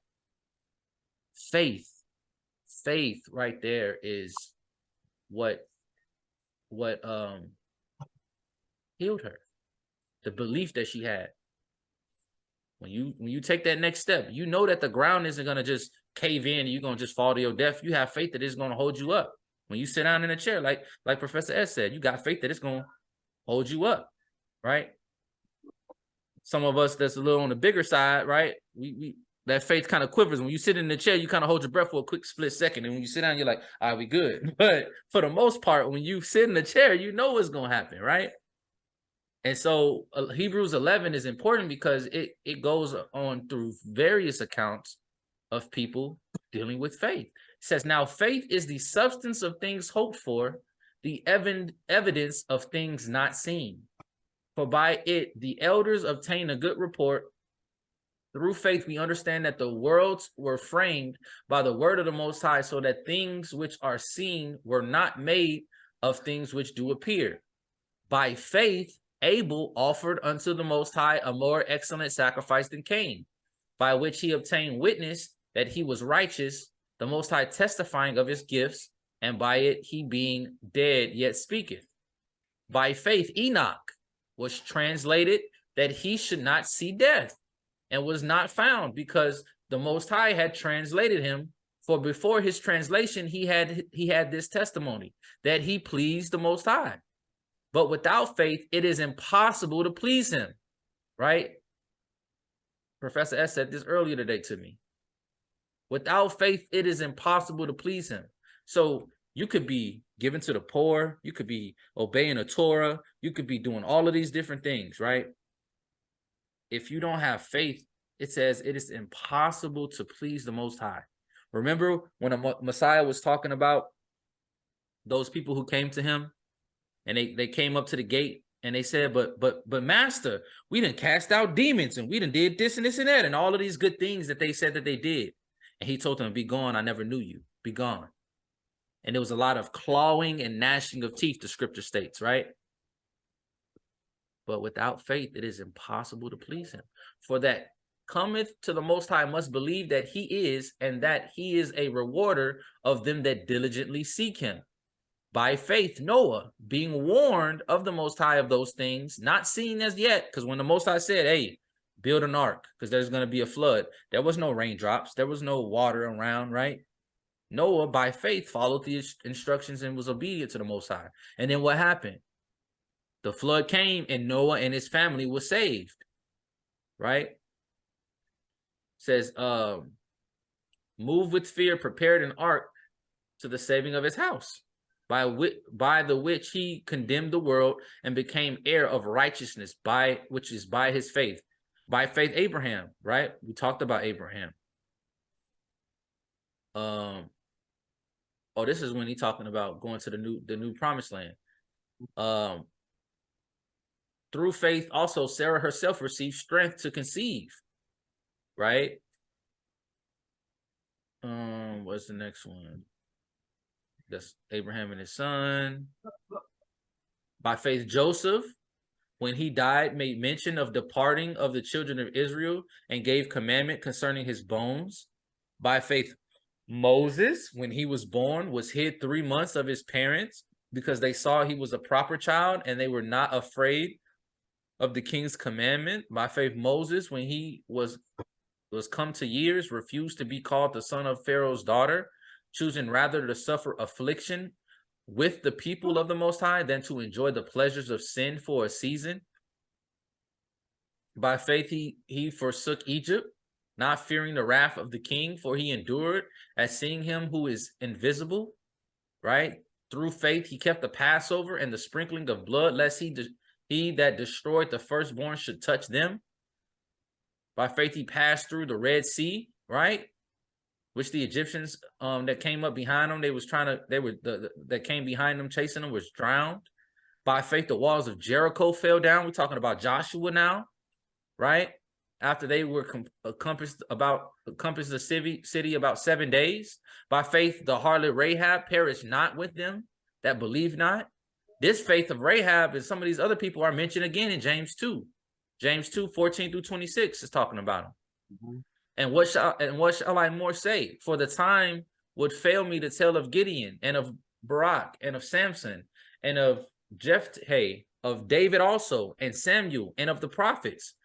Faith right there is what healed her. The belief that she had. When you take that next step, you know that the ground isn't going to just cave in and you're going to just fall to your death. You have faith that it's going to hold you up. When you sit down in a chair, like Professor S said, you got faith that it's going to hold you up, right? Some of us that's a little on the bigger side, right? We that faith kind of quivers. When you sit in the chair, you kind of hold your breath for a quick split second. And when you sit down, you're like, all right, we good. But for the most part, when you sit in the chair, you know what's going to happen, right? And so Hebrews 11 is important because it goes on through various accounts of people dealing with faith. It says, now faith is the substance of things hoped for, the evidence of things not seen. For by it, the elders obtain a good report. Through faith, we understand that the worlds were framed by the word of the Most High, so that things which are seen were not made of things which do appear. By faith, Abel offered unto the Most High a more excellent sacrifice than Cain, by which he obtained witness that he was righteous, the Most High testifying of his gifts, and by it he being dead yet speaketh. By faith, Enoch was translated that he should not see death, and was not found, because the Most High had translated him. For before his translation, he had this testimony, that he pleased the Most High. But without faith, it is impossible to please him, right? Professor S said this earlier today to me. Without faith, it is impossible to please him. So you could be giving to the poor, you could be obeying the Torah, you could be doing all of these different things, right? If you don't have faith, it says it is impossible to please the Most High. Remember when a Messiah was talking about those people who came to him, and they came up to the gate and they said, but Master, we done cast out demons and we done did this and this and that and all of these good things that they said that they did. And he told them, be gone, I never knew you. Be gone. And there was a lot of clawing and gnashing of teeth, the scripture states, right? But without faith, it is impossible to please him. For that cometh to the Most High must believe that he is, and that he is a rewarder of them that diligently seek him. By faith, Noah, being warned of the Most High of those things, not seen as yet, because when the Most High said, hey, build an ark, because there's going to be a flood, there was no raindrops, there was no water around, right? Noah, by faith, followed the instructions and was obedient to the Most High. And then what happened? The flood came and Noah and his family were saved, right? It says, move with fear, prepared an ark to the saving of his house, by the which he condemned the world and became heir of righteousness, which is by his faith. By faith, Abraham, right? We talked about Abraham. This is when he's talking about going to the new promised land. Through faith, also Sarah herself received strength to conceive, right? What's the next one? That's Abraham and his son. By faith, Joseph, when he died, made mention of departing of the children of Israel and gave commandment concerning his bones. By faith, Moses, when he was born, was hid 3 months of his parents because they saw he was a proper child and they were not afraid of the king's commandment. By faith, Moses, when he was come to years, refused to be called the son of Pharaoh's daughter, choosing rather to suffer affliction with the people of the Most High than to enjoy the pleasures of sin for a season. By faith, he forsook Egypt, not fearing the wrath of the king, for he endured as seeing him who is invisible, right? Through faith, he kept the Passover and the sprinkling of blood, lest he that destroyed the firstborn should touch them. By faith, he passed through the Red Sea, right? Which the Egyptians that came up behind them, that came behind them chasing them was drowned. By faith, the walls of Jericho fell down. We're talking about Joshua now, right? After they were encompassed the city about 7 days. By faith, the harlot Rahab perished not with them that believe not. This faith of Rahab and some of these other people are mentioned again in James 2. James 2, 14 through 26 is talking about them. Mm-hmm. And what shall I more say? For the time would fail me to tell of Gideon and of Barak and of Samson and of Jephthah, of David also, and Samuel, and of the prophets,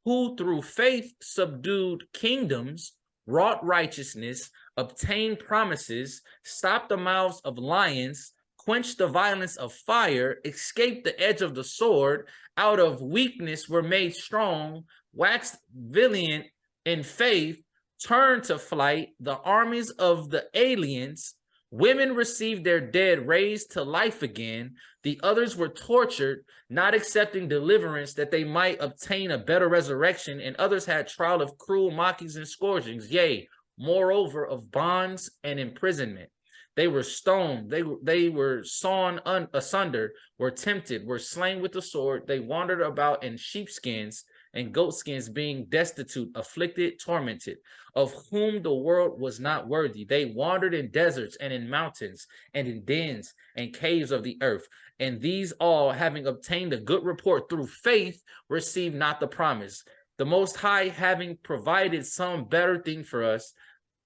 who through faith subdued kingdoms, wrought righteousness, obtained promises, stopped the mouths of lions, quenched the violence of fire, escaped the edge of the sword, out of weakness were made strong, waxed valiant in faith, turned to flight, the armies of the aliens, women received their dead raised to life again, the others were tortured, not accepting deliverance that they might obtain a better resurrection, and others had trial of cruel mockings and scourgings, yea, moreover, of bonds and imprisonment. They were stoned, they were sawn asunder, were tempted, were slain with the sword, they wandered about in sheepskins and goatskins, being destitute, afflicted, tormented, of whom the world was not worthy. They wandered in deserts and in mountains and in dens and caves of the earth. And these all, having obtained a good report through faith, received not the promise. The Most High having provided some better thing for us,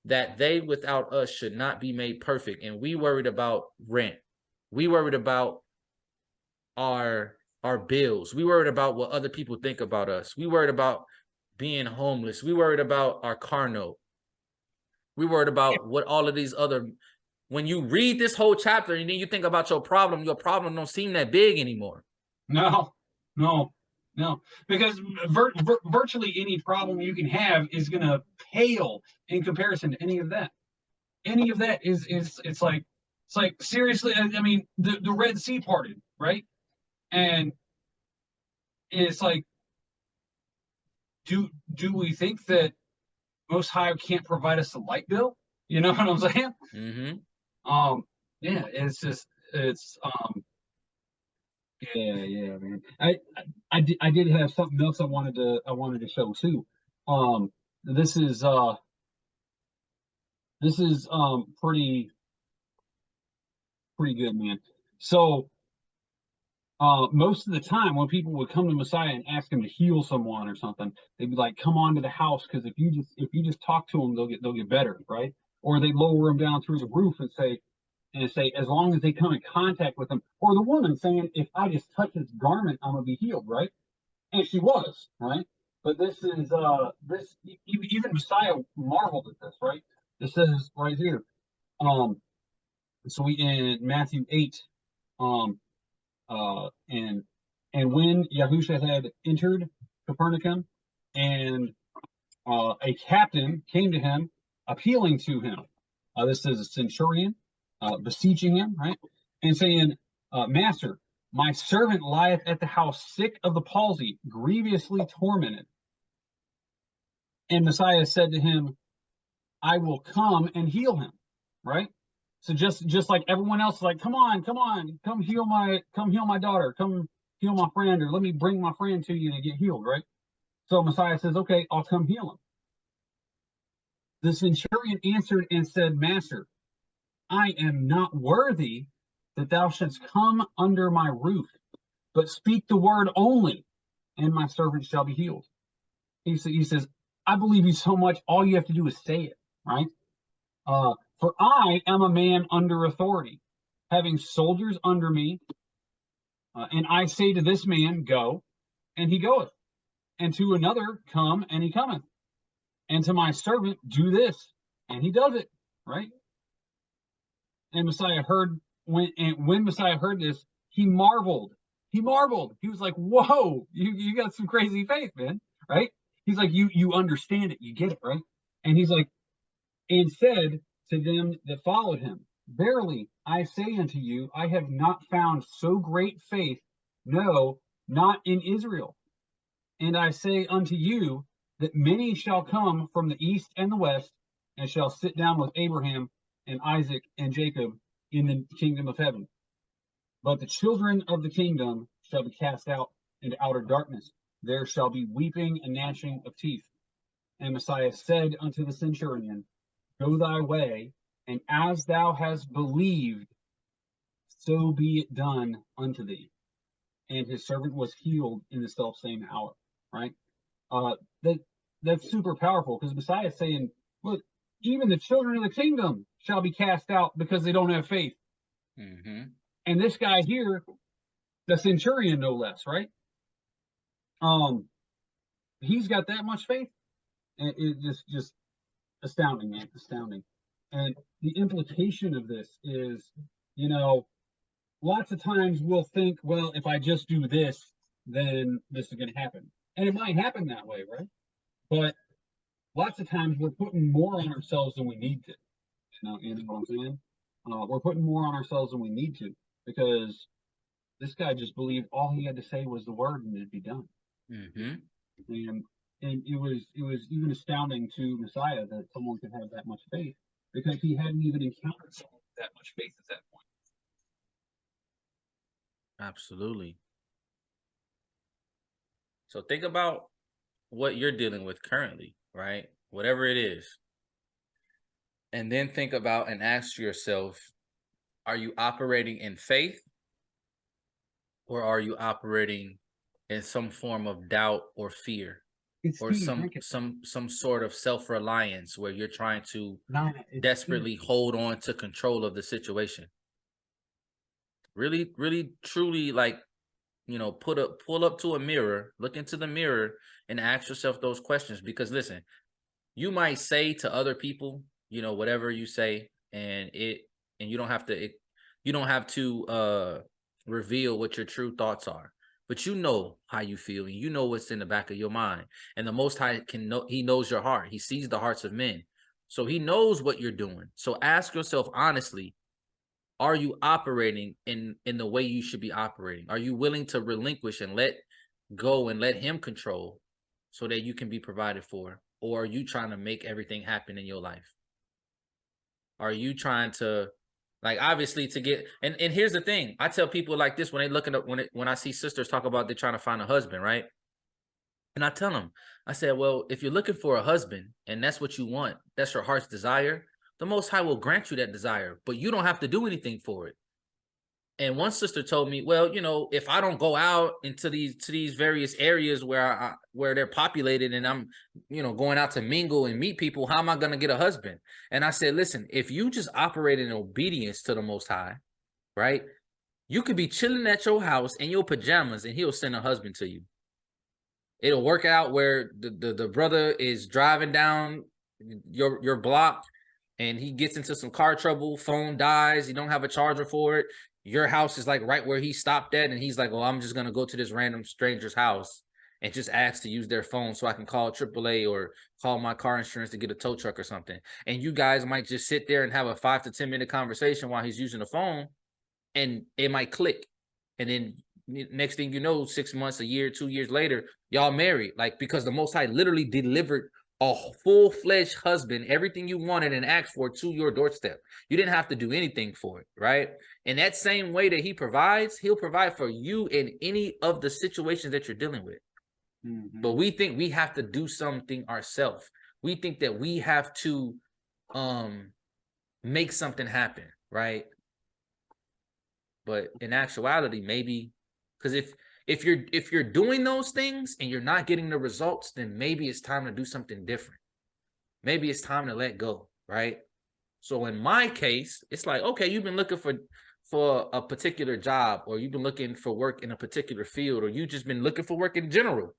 that they without us should not be made perfect. And we worried about rent. We worried about our bills. We worried about what other people think about us. We worried about being homeless. We worried about our car note. We worried about what all of these other, when you read this whole chapter and then you think about your problem don't seem that big anymore. No, because virtually any problem you can have is going to pale in comparison to any of that. Any of that is it's like seriously. I mean, the Red Sea parted, right? And it's like, do we think that Most High can't provide us a light bill? You know what I'm saying? Mm-hmm. Yeah, yeah, man. I did have something else I wanted to show too. This is pretty good, man. So most of the time when people would come to Messiah and ask him to heal someone or something, they'd be like, "Come on to the house, because if you just talk to them, they'll get better, right?" Or they lower them down through the roof and say, as long as they come in contact with him, or the woman saying, "If I just touch his garment, I'm gonna be healed," right? And she was, right? But this is this even Messiah marveled at this, right? It says right here, so we in Matthew 8, and when Yahusha had entered Capernaum, and a captain came to him, appealing to him. This is a centurion, beseeching him, right? And saying, "Master, my servant lieth at the house sick of the palsy, grievously tormented." And Messiah said to him, "I will come and heal him," right? So just like everyone else is like, come on, come heal my daughter, come heal my friend, or let me bring my friend to you to get healed, right? So Messiah says, "Okay, I'll come heal him." The centurion answered and said, "Master, I am not worthy that thou shouldst come under my roof, but speak the word only, and my servant shall be healed." He says, "I believe you so much, all you have to do is say it," right? For I am a man under authority, having soldiers under me, and I say to this man, go, and he goeth, and to another, come, and he cometh, and to my servant, do this, and he does it, right? And Messiah heard, when Messiah heard this, he marveled. He was like, "Whoa, you got some crazy faith, man," right? He's like, you understand it, you get it, right? And he's like, and said to them that followed him, "Verily I say unto you, I have not found so great faith, no, not in Israel. And I say unto you that many shall come from the east and the west, and shall sit down with Abraham and Isaac and Jacob in the kingdom of heaven. But the children of the kingdom shall be cast out into outer darkness. There shall be weeping and gnashing of teeth." And Messiah said unto the centurion, "Go thy way, and as thou hast believed, so be it done unto thee." And his servant was healed in the selfsame hour, right? That's super powerful, because Messiah is saying, look, even the children of the kingdom shall be cast out because they don't have faith. Mm-hmm. And this guy here, the centurion, no less, right? He's got that much faith. And it's just astounding, man, astounding. And the implication of this is, lots of times we'll think, well, if I just do this, then this is going to happen. And it might happen that way, right? But lots of times we're putting more on ourselves than we need to. You know what I'm saying? We're putting more on ourselves than we need to, because this guy just believed all he had to say was the word and it'd be done. Mm-hmm. And it was even astounding to Messiah that someone could have that much faith, because he hadn't even encountered someone with that much faith at that point. Absolutely. So think about what you're dealing with currently, right? Whatever it is. And then think about and ask yourself, are you operating in faith, or are you operating in some form of doubt or fear, or some sort of self-reliance where you're trying to desperately hold on to control of the situation? Really, really, truly, like, you know, pull up to a mirror, look into the mirror, and ask yourself those questions. Because listen, you might say to other people, you know, whatever you say, and you don't have to reveal what your true thoughts are, but you know how you feel, and you know what's in the back of your mind. And the Most High he knows your heart. He sees the hearts of men, so he knows what you're doing. So ask yourself honestly, are you operating in the way you should be operating? Are you willing to relinquish and let go and let him control so that you can be provided for? Or are you trying to make everything happen in your life? Are you trying to, like, obviously to get, and here's the thing. I tell people like this when they look at when I see sisters talk about they're trying to find a husband, right? And I tell them, I said, well, if you're looking for a husband and that's what you want, that's your heart's desire, the Most High will grant you that desire, but you don't have to do anything for it. And one sister told me, well, you know, if I don't go out into these various areas where they're populated, and I'm, you know, going out to mingle and meet people, how am I going to get a husband? And I said, listen, if you just operate in obedience to the Most High, right, you could be chilling at your house in your pajamas and he'll send a husband to you. It'll work out where the brother is driving down your block and he gets into some car trouble, phone dies, you don't have a charger for it. Your house is like right where he stopped at, and he's like, well, I'm just going to go to this random stranger's house and just ask to use their phone so I can call AAA or call my car insurance to get a tow truck or something. And you guys might just sit there and have a 5 to 10 minute conversation while he's using the phone, and it might click. And then next thing you know, 6 months, a year, 2 years later, y'all married. Like, because the Most High literally delivered a full-fledged husband, everything you wanted and asked for, to your doorstep. You didn't have to do anything for it, right? In that same way that he provides, he'll provide for you in any of the situations that you're dealing with. Mm-hmm. But we think we have to do something ourselves. We think that we have to make something happen, right? But in actuality, maybe, because if you're doing those things and you're not getting the results, then maybe it's time to do something different. Maybe it's time to let go, right? So in my case, it's like, okay, you've been looking for a particular job, or you've been looking for work in a particular field, or you just been looking for work in general,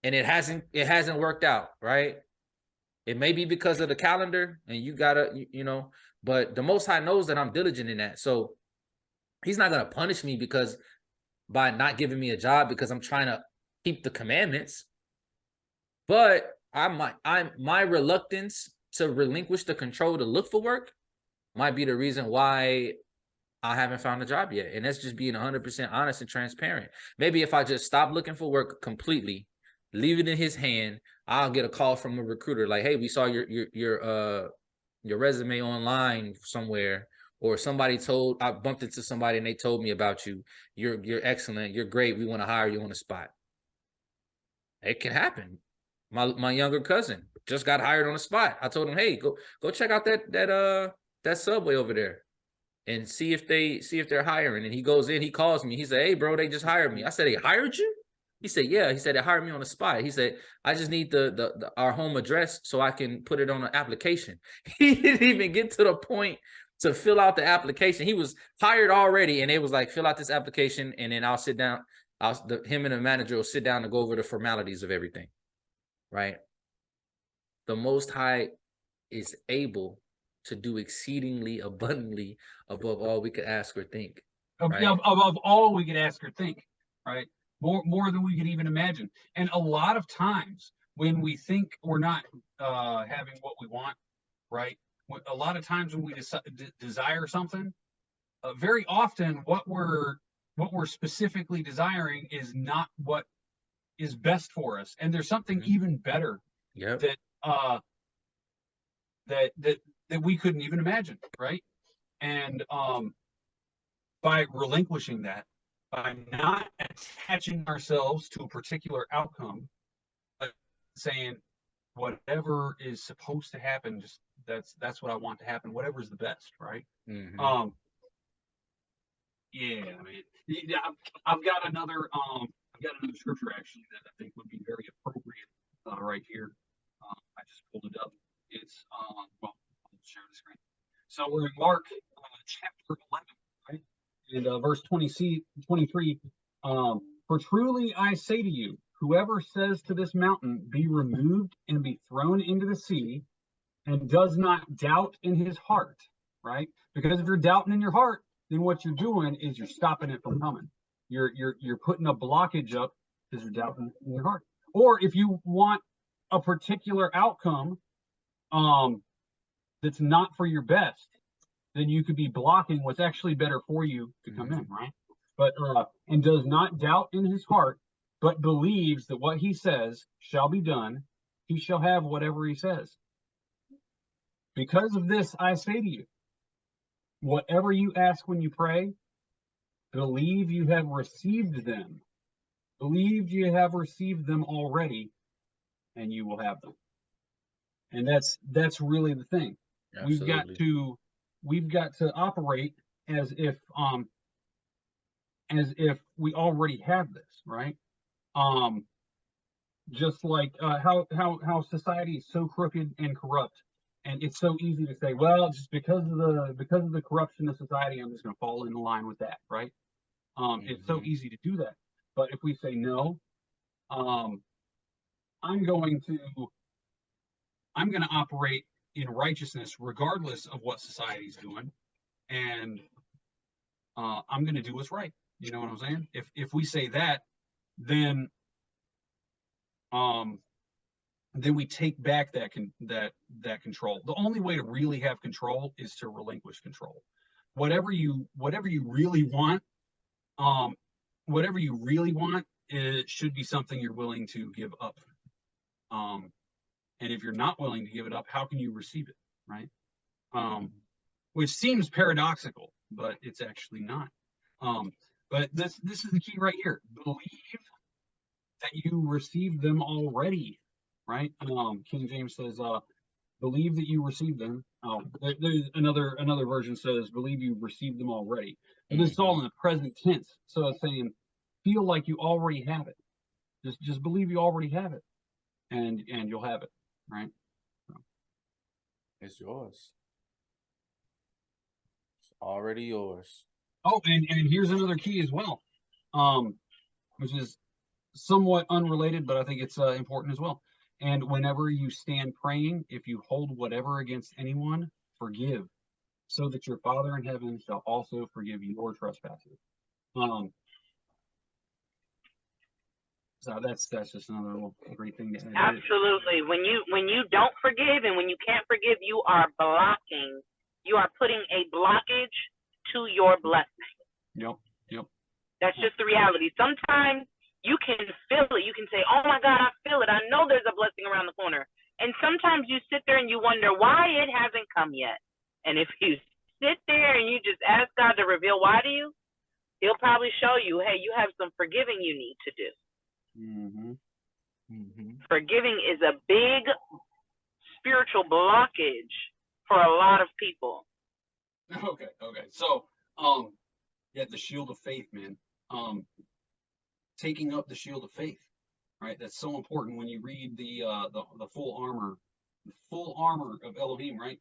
and it hasn't worked out, right? It may be because of the calendar, and you gotta, you know, but the Most High knows that I'm diligent in that. So he's not gonna punish me by not giving me a job because I'm trying to keep the commandments. But my reluctance to relinquish the control to look for work might be the reason why I haven't found a job yet. And that's just being 100% honest and transparent. Maybe if I just stop looking for work completely, leave it in his hand, I'll get a call from a recruiter like, hey, we saw your resume online somewhere, or I bumped into somebody and they told me about you. You're excellent. You're great. We want to hire you on the spot. It can happen. My younger cousin just got hired on the spot. I told him, hey, go check out that Subway over there and see if they're hiring. And he goes in, he calls me. He said, hey, bro, they just hired me. I said, they hired you? He said, yeah. He said, they hired me on the spot. He said, I just need our home address so I can put it on an application. He didn't even get to the point to fill out the application. He was hired already, and it was like, fill out this application, and then I'll sit down. Him and the manager will sit down and go over the formalities of everything, right? The Most High is able to do exceedingly abundantly above all we could ask or think. Right? Above all we could ask or think, right? More than we could even imagine. And a lot of times when we think we're not having what we want, right? A lot of times when we desire something, very often what we're specifically desiring is not what is best for us, and there's something even better Yep. that we couldn't even imagine, right? And by relinquishing that, by not attaching ourselves to a particular outcome, but saying whatever is supposed to happen, just that's what I want to happen, whatever is the best, right? Mm-hmm. Yeah, I mean, yeah, I've got another scripture actually that I think would be very appropriate right here. I just pulled it up. It's well, I'll share the screen. So we're in Mark chapter 11, right? And verse 23. For truly I say to you, whoever says to this mountain, be removed and be thrown into the sea, and does not doubt in his heart, right? Because if you're doubting in your heart, then what you're doing is you're stopping it from coming. You're putting a blockage up because you're doubting in your heart. Or if you want a particular outcome that's not for your best, then you could be blocking what's actually better for you to come in, right? But and does not doubt in his heart, but believes that what he says shall be done, he shall have whatever he says. Because of this, I say to you, whatever you ask when you pray, believe you have received them. Believe you have received them already, and you will have them. And that's really the thing. Absolutely. We've got to operate as if we already have this, right? Just like how society is so crooked and corrupt, and it's so easy to say, well, just because of the corruption of society, I'm just going to fall in line with that, right? It's so easy to do that. But if we say no, I'm going to operate in righteousness regardless of what society's doing, and I'm going to do what's right. You know what I'm saying? If we say that, then we take back that control. The only way to really have control is to relinquish control. Whatever you really want, it should be something you're willing to give up. And if you're not willing to give it up, how can you receive it, right? Which seems paradoxical, but it's actually not. But this is the key right here. Believe that you received them already, right? King James says, believe that you received them. There's another version says, believe you received them already. And this is all in the present tense. So it's saying, feel like you already have it. Just believe you already have it, and you'll have it, right? So. It's yours. It's already yours. Oh, and here's another key as well, which is somewhat unrelated, but I think it's important as well. And whenever you stand praying, if you hold whatever against anyone, forgive, so that your Father in heaven shall also forgive your trespasses. So that's just another little great thing to add. Absolutely. When you don't forgive and when you can't forgive, you are blocking. You are putting a blockage to your blessing. Yep. That's just the reality. Sometimes you can feel it. You can say, oh my God, I feel it. I know there's a blessing around the corner. And sometimes you sit there and you wonder why it hasn't come yet. And if you sit there and you just ask God to reveal why to you, he'll probably show you, hey, you have some forgiving you need to do. Forgiving is a big spiritual blockage for a lot of people. Okay. So, the shield of faith, man. Taking up the shield of faith, right? That's so important when you read the full armor of Elohim, right?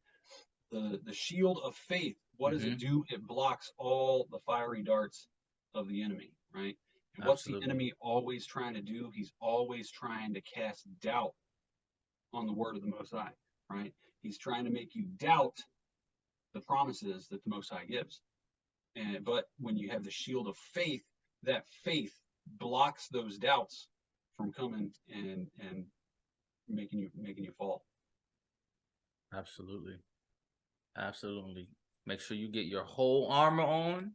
The shield of faith. What does it do? It blocks all the fiery darts of the enemy, right? And what's the enemy always trying to do? He's always trying to cast doubt on the word of the Most High, right? He's trying to make you doubt the promises that the Most High gives. But when you have the shield of faith, that faith blocks those doubts from coming and making you fall. Absolutely. Absolutely. Make sure you get your whole armor on.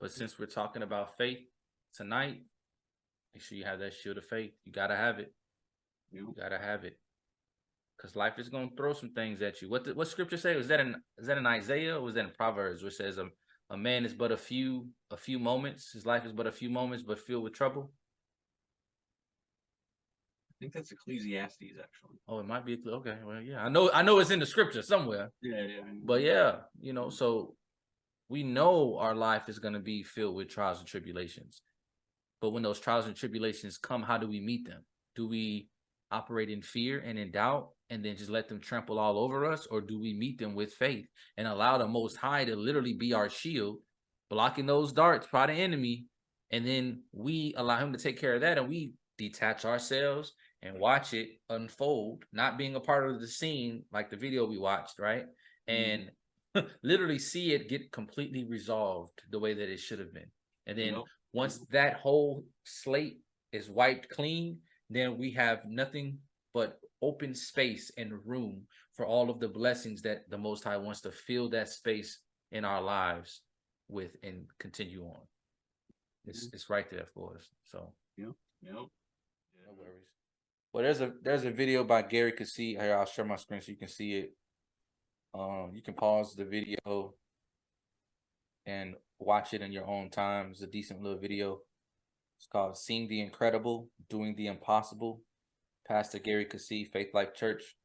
But since we're talking about faith tonight, make sure you have that shield of faith. You gotta have it. You gotta have it. Because life is gonna throw some things at you. What scripture say? Is that in Isaiah or was that in Proverbs, which says a man is but a few moments, his life is but a few moments, but filled with trouble? I think that's Ecclesiastes, actually. Oh, it might be. Okay, well, yeah. I know it's in the scripture somewhere. Yeah. But yeah, so we know our life is going to be filled with trials and tribulations. But when those trials and tribulations come, how do we meet them? Do we operate in fear and in doubt and then just let them trample all over us? Or do we meet them with faith and allow the Most High to literally be our shield, blocking those darts by the enemy? And then we allow him to take care of that, and we detach ourselves and watch it unfold, not being a part of the scene like the video we watched, right? And literally see it get completely resolved the way that it should have been. And then once that whole slate is wiped clean, then we have nothing but open space and room for all of the blessings that the Most High wants to fill that space in our lives with and continue on. It's right there for us. So No worries. Well, there's a video by Gary Kasee. Here, I'll share my screen so you can see it. You can pause the video and watch it in your own time. It's a decent little video. It's called "Seeing the Incredible, Doing the Impossible." Pastor Gary Kasee, Faith Life Church,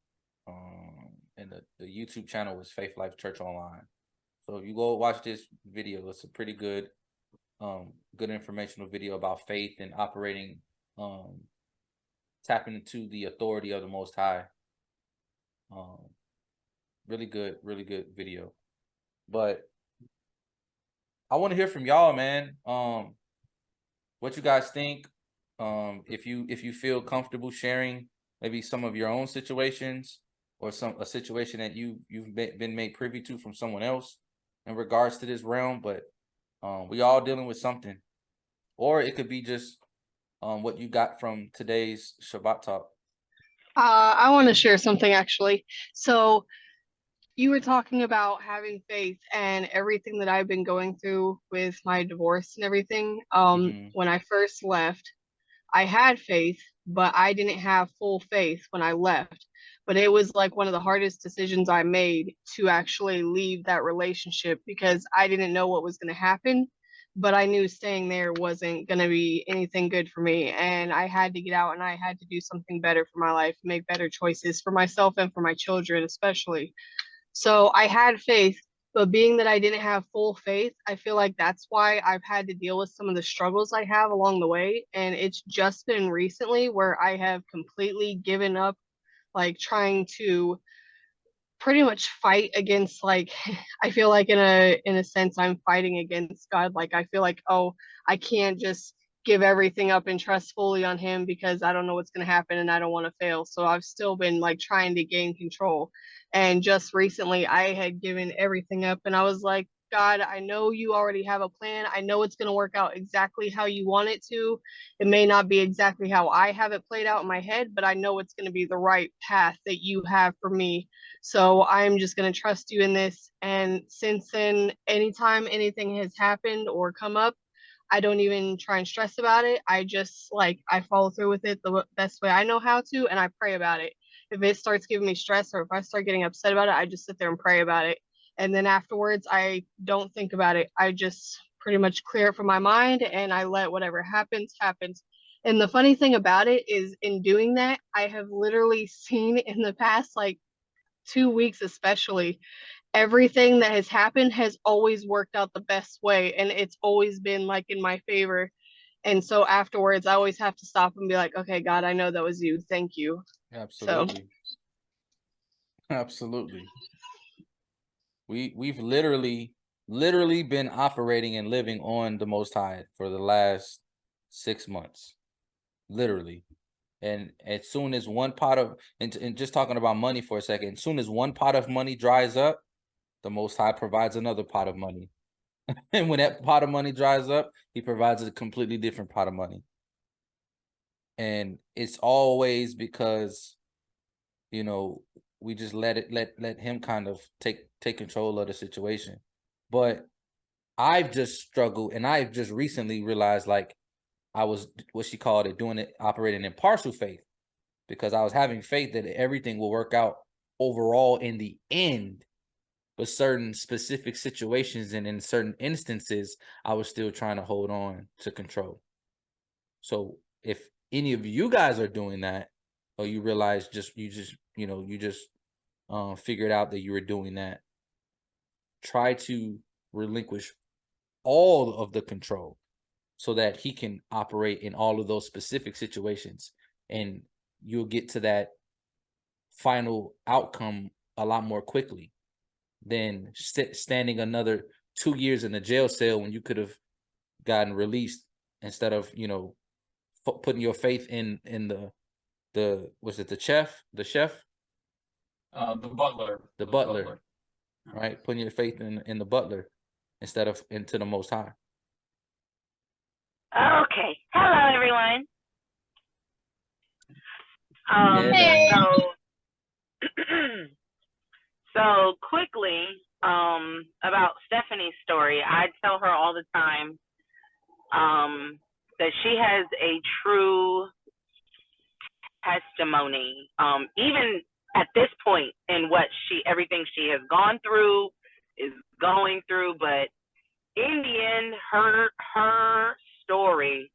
and the YouTube channel is Faith Life Church Online. So if you go watch this video, it's a pretty good informational video about faith and operating, tapping into the authority of the Most High. Really good video. But I want to hear from y'all, man. What you guys think? If you feel comfortable sharing maybe some of your own situations or a situation that you've been made privy to from someone else in regards to this realm. But we all dealing with something, or it could be just what you got from today's Shabbat talk. I want to share something, actually. So you were talking about having faith and everything that I've been going through with my divorce and everything. When I first left, I had faith, but I didn't have full faith when I left. But it was like one of the hardest decisions I made to actually leave that relationship, because I didn't know what was going to happen, but I knew staying there wasn't going to be anything good for me. And I had to get out, and I had to do something better for my life, make better choices for myself and for my children, especially. So I had faith, but being that I didn't have full faith, I feel like that's why I've had to deal with some of the struggles I have along the way. And it's just been recently where I have completely given up, like trying to pretty much fight against, like, I feel like in a sense I'm fighting against God. Like I feel like, oh, I can't just give everything up and trust fully on him because I don't know what's going to happen and I don't want to fail. So I've still been like trying to gain control. And just recently I had given everything up, and I was like, God, I know you already have a plan. I know it's going to work out exactly how you want it to. It may not be exactly how I have it played out in my head, but I know it's going to be the right path that you have for me. So I'm just going to trust you in this. And since then, anytime anything has happened or come up, I don't even try and stress about it. I just I follow through with it the best way I know how to, and I pray about it. If it starts giving me stress or if I start getting upset about it, I just sit there and pray about it. And then afterwards, I don't think about it. I just pretty much clear it from my mind, and I let whatever happens, happens. And the funny thing about it is, in doing that, I have literally seen in the past, 2 weeks especially, everything that has happened has always worked out the best way, and it's always been in my favor. And so afterwards I always have to stop and be like, okay, God, I know that was you. Thank you. Absolutely. Absolutely. We've literally been operating and living on the Most High for the last 6 months. Literally. And as soon as one pot of, and just talking about money for a second, as soon as one pot of money dries up, the Most High provides another pot of money. And when that pot of money dries up, he provides a completely different pot of money. And it's always because you know, we just let him kind of take control of the situation. But I've just struggled, and I've just recently realized, like, I was, what she called it, operating in partial faith, because I was having faith that everything will work out overall in the end, but certain specific situations and in certain instances, I was still trying to hold on to control. So if any of you guys are doing that, or you realize you just figured out that you were doing that, try to relinquish all of the control so that he can operate in all of those specific situations, and you'll get to that final outcome a lot more quickly than standing another 2 years in a jail cell when you could have gotten released, instead of, you know, putting your faith in the was it the chef The butler. the butler, right? Putting your faith in the butler instead of into the Most High. Okay. Hello, everyone. Yeah, man. So quickly, about Stephanie's story, I tell her all the time that she has a true testimony, even at this point in everything she has gone through, is going through, but in the end, her story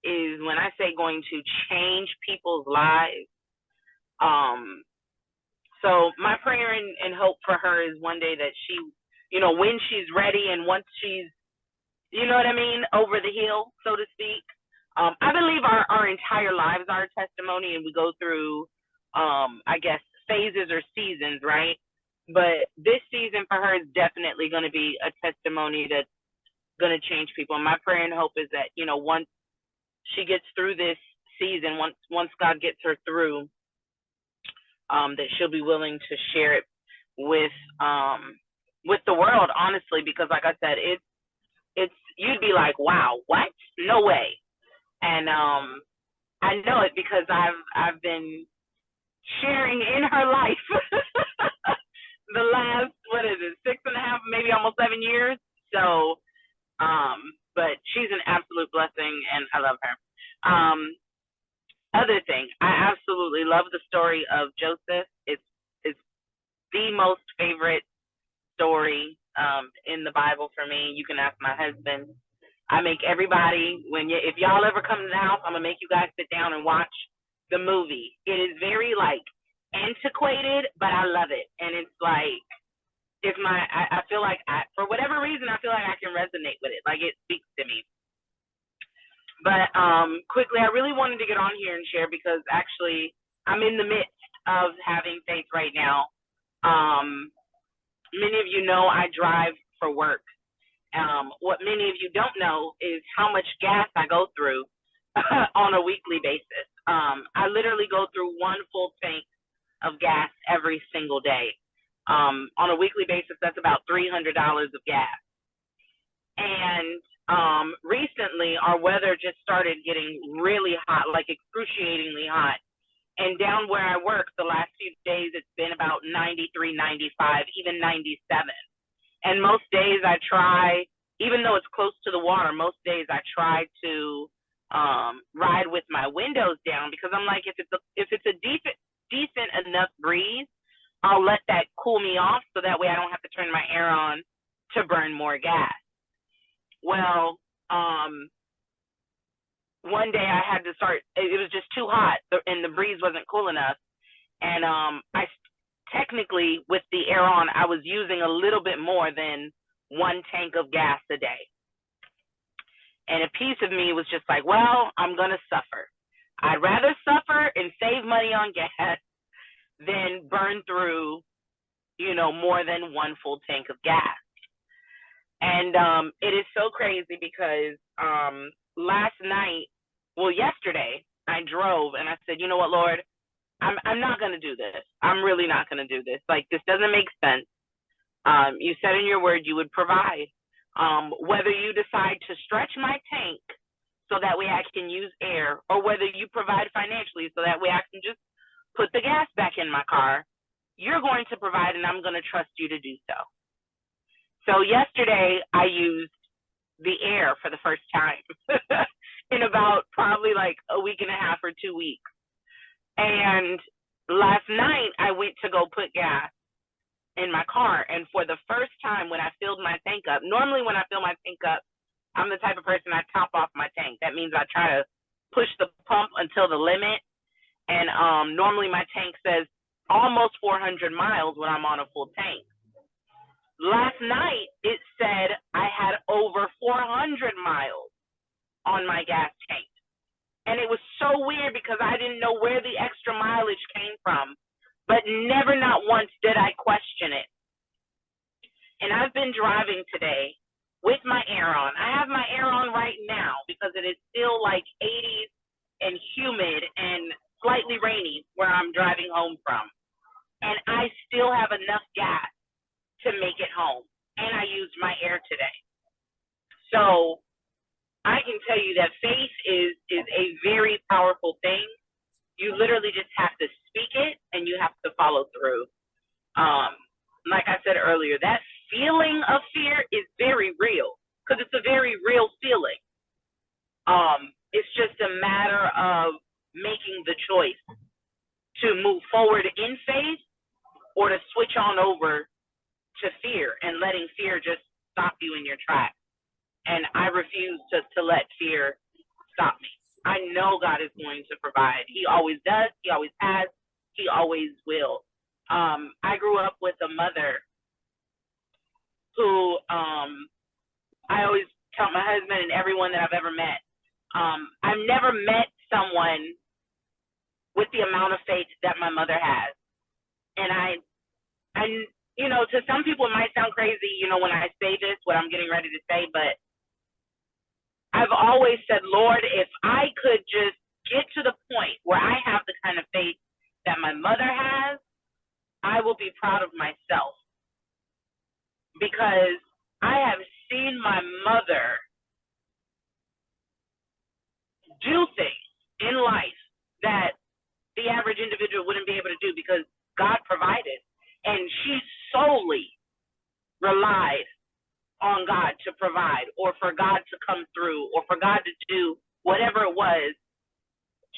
is, when I say going to change people's lives. So my prayer and hope for her is one day that she, you know, when she's ready and once she's, you know what I mean, over the hill, so to speak. I believe our entire lives are a testimony, and we go through, I guess, phases or seasons, right? But this season for her is definitely going to be a testimony that's going to change people. And my prayer and hope is that, you know, once she gets through this season, once God gets her through, that she'll be willing to share it with the world, honestly, because like I said, it's you'd be like, wow, what? No way. And I know it because I've been sharing in her life the last, what is it, 6.5, maybe almost 7 years. So but she's an absolute blessing, and I love her. Other thing, I absolutely love the story of Joseph. It's the most favorite story in the Bible for me. You can ask my husband. I make everybody, if y'all ever come to the house, I'm gonna make you guys sit down and watch the movie. It is very like antiquated, but I love it, and it's like, I feel like for whatever reason, I feel like I can resonate with it. Like, it speaks to me. But quickly, I really wanted to get on here and share because actually I'm in the midst of having faith right now. Many of you know I drive for work. What many of you don't know is how much gas I go through on a weekly basis. I literally go through one full tank of gas every single day. On a weekly basis, that's about $300 of gas. And recently, our weather just started getting really hot, like excruciatingly hot. And down where I work, the last few days, it's been about 93, 95, even 97. And most days I try, even though it's close to the water, most days I try to ride with my windows down, because I'm like, if it's a decent enough breeze, I'll let that cool me off so that way I don't have to turn my air on to burn more gas. Well, one day I had to start, it was just too hot and the breeze wasn't cool enough. And I technically, with the air on, I was using a little bit more than one tank of gas a day. And a piece of me was just like, well, I'm going to suffer. I'd rather suffer and save money on gas than burn through, more than one full tank of gas. And it is so crazy because yesterday, I drove and I said, you know what, Lord, I'm not going to do this. I'm really not going to do this. Like, this doesn't make sense. You said in your word you would provide. Whether you decide to stretch my tank so that way I can use air, or whether you provide financially so that way I can just put the gas back in my car. You're going to provide, and I'm going to trust you to do so. So yesterday, I used the air for the first time in about probably like a week and a half or 2 weeks. And last night, I went to go put gas in my car. And for the first time when I filled my tank up, normally when I fill my tank up, I'm the type of person I top off my tank. That means I try to push the pump until the limit. And normally my tank says almost 400 miles when I'm on a full tank. Last night, it said I had over 400 miles on my gas tank. And it was so weird because I didn't know where the extra mileage came from, but never, not once did I question it. And I've been driving today with my air on. I have my air on right now because it is still like 80s and humid and slightly rainy where I'm driving home from. And I still have enough gas to make it home. And I used my air today. So I can tell you that faith is a very powerful thing. You literally just have to speak it and you have to follow through. Like I said earlier, that feeling of fear is very real because it's a very real feeling. It's just a matter of making the choice to move forward in faith or to switch on over to fear and letting fear just stop you in your tracks. And I refuse to let fear stop me. I know God is going to provide. He always does. He always has. He always will. I grew up with a mother who I always tell my husband and everyone that I've ever met, I've never met someone with the amount of faith that my mother has. And I you know, to some people it might sound crazy, you know, when I say this, what I'm getting ready to say, but I've always said, Lord, if I could just get to the point where I have the kind of faith that my mother has, I will be proud of myself. Because I have seen my mother do things in life that the average individual wouldn't be able to do because God provided. And she solely relied on God to provide or for God to come through or for God to do whatever it was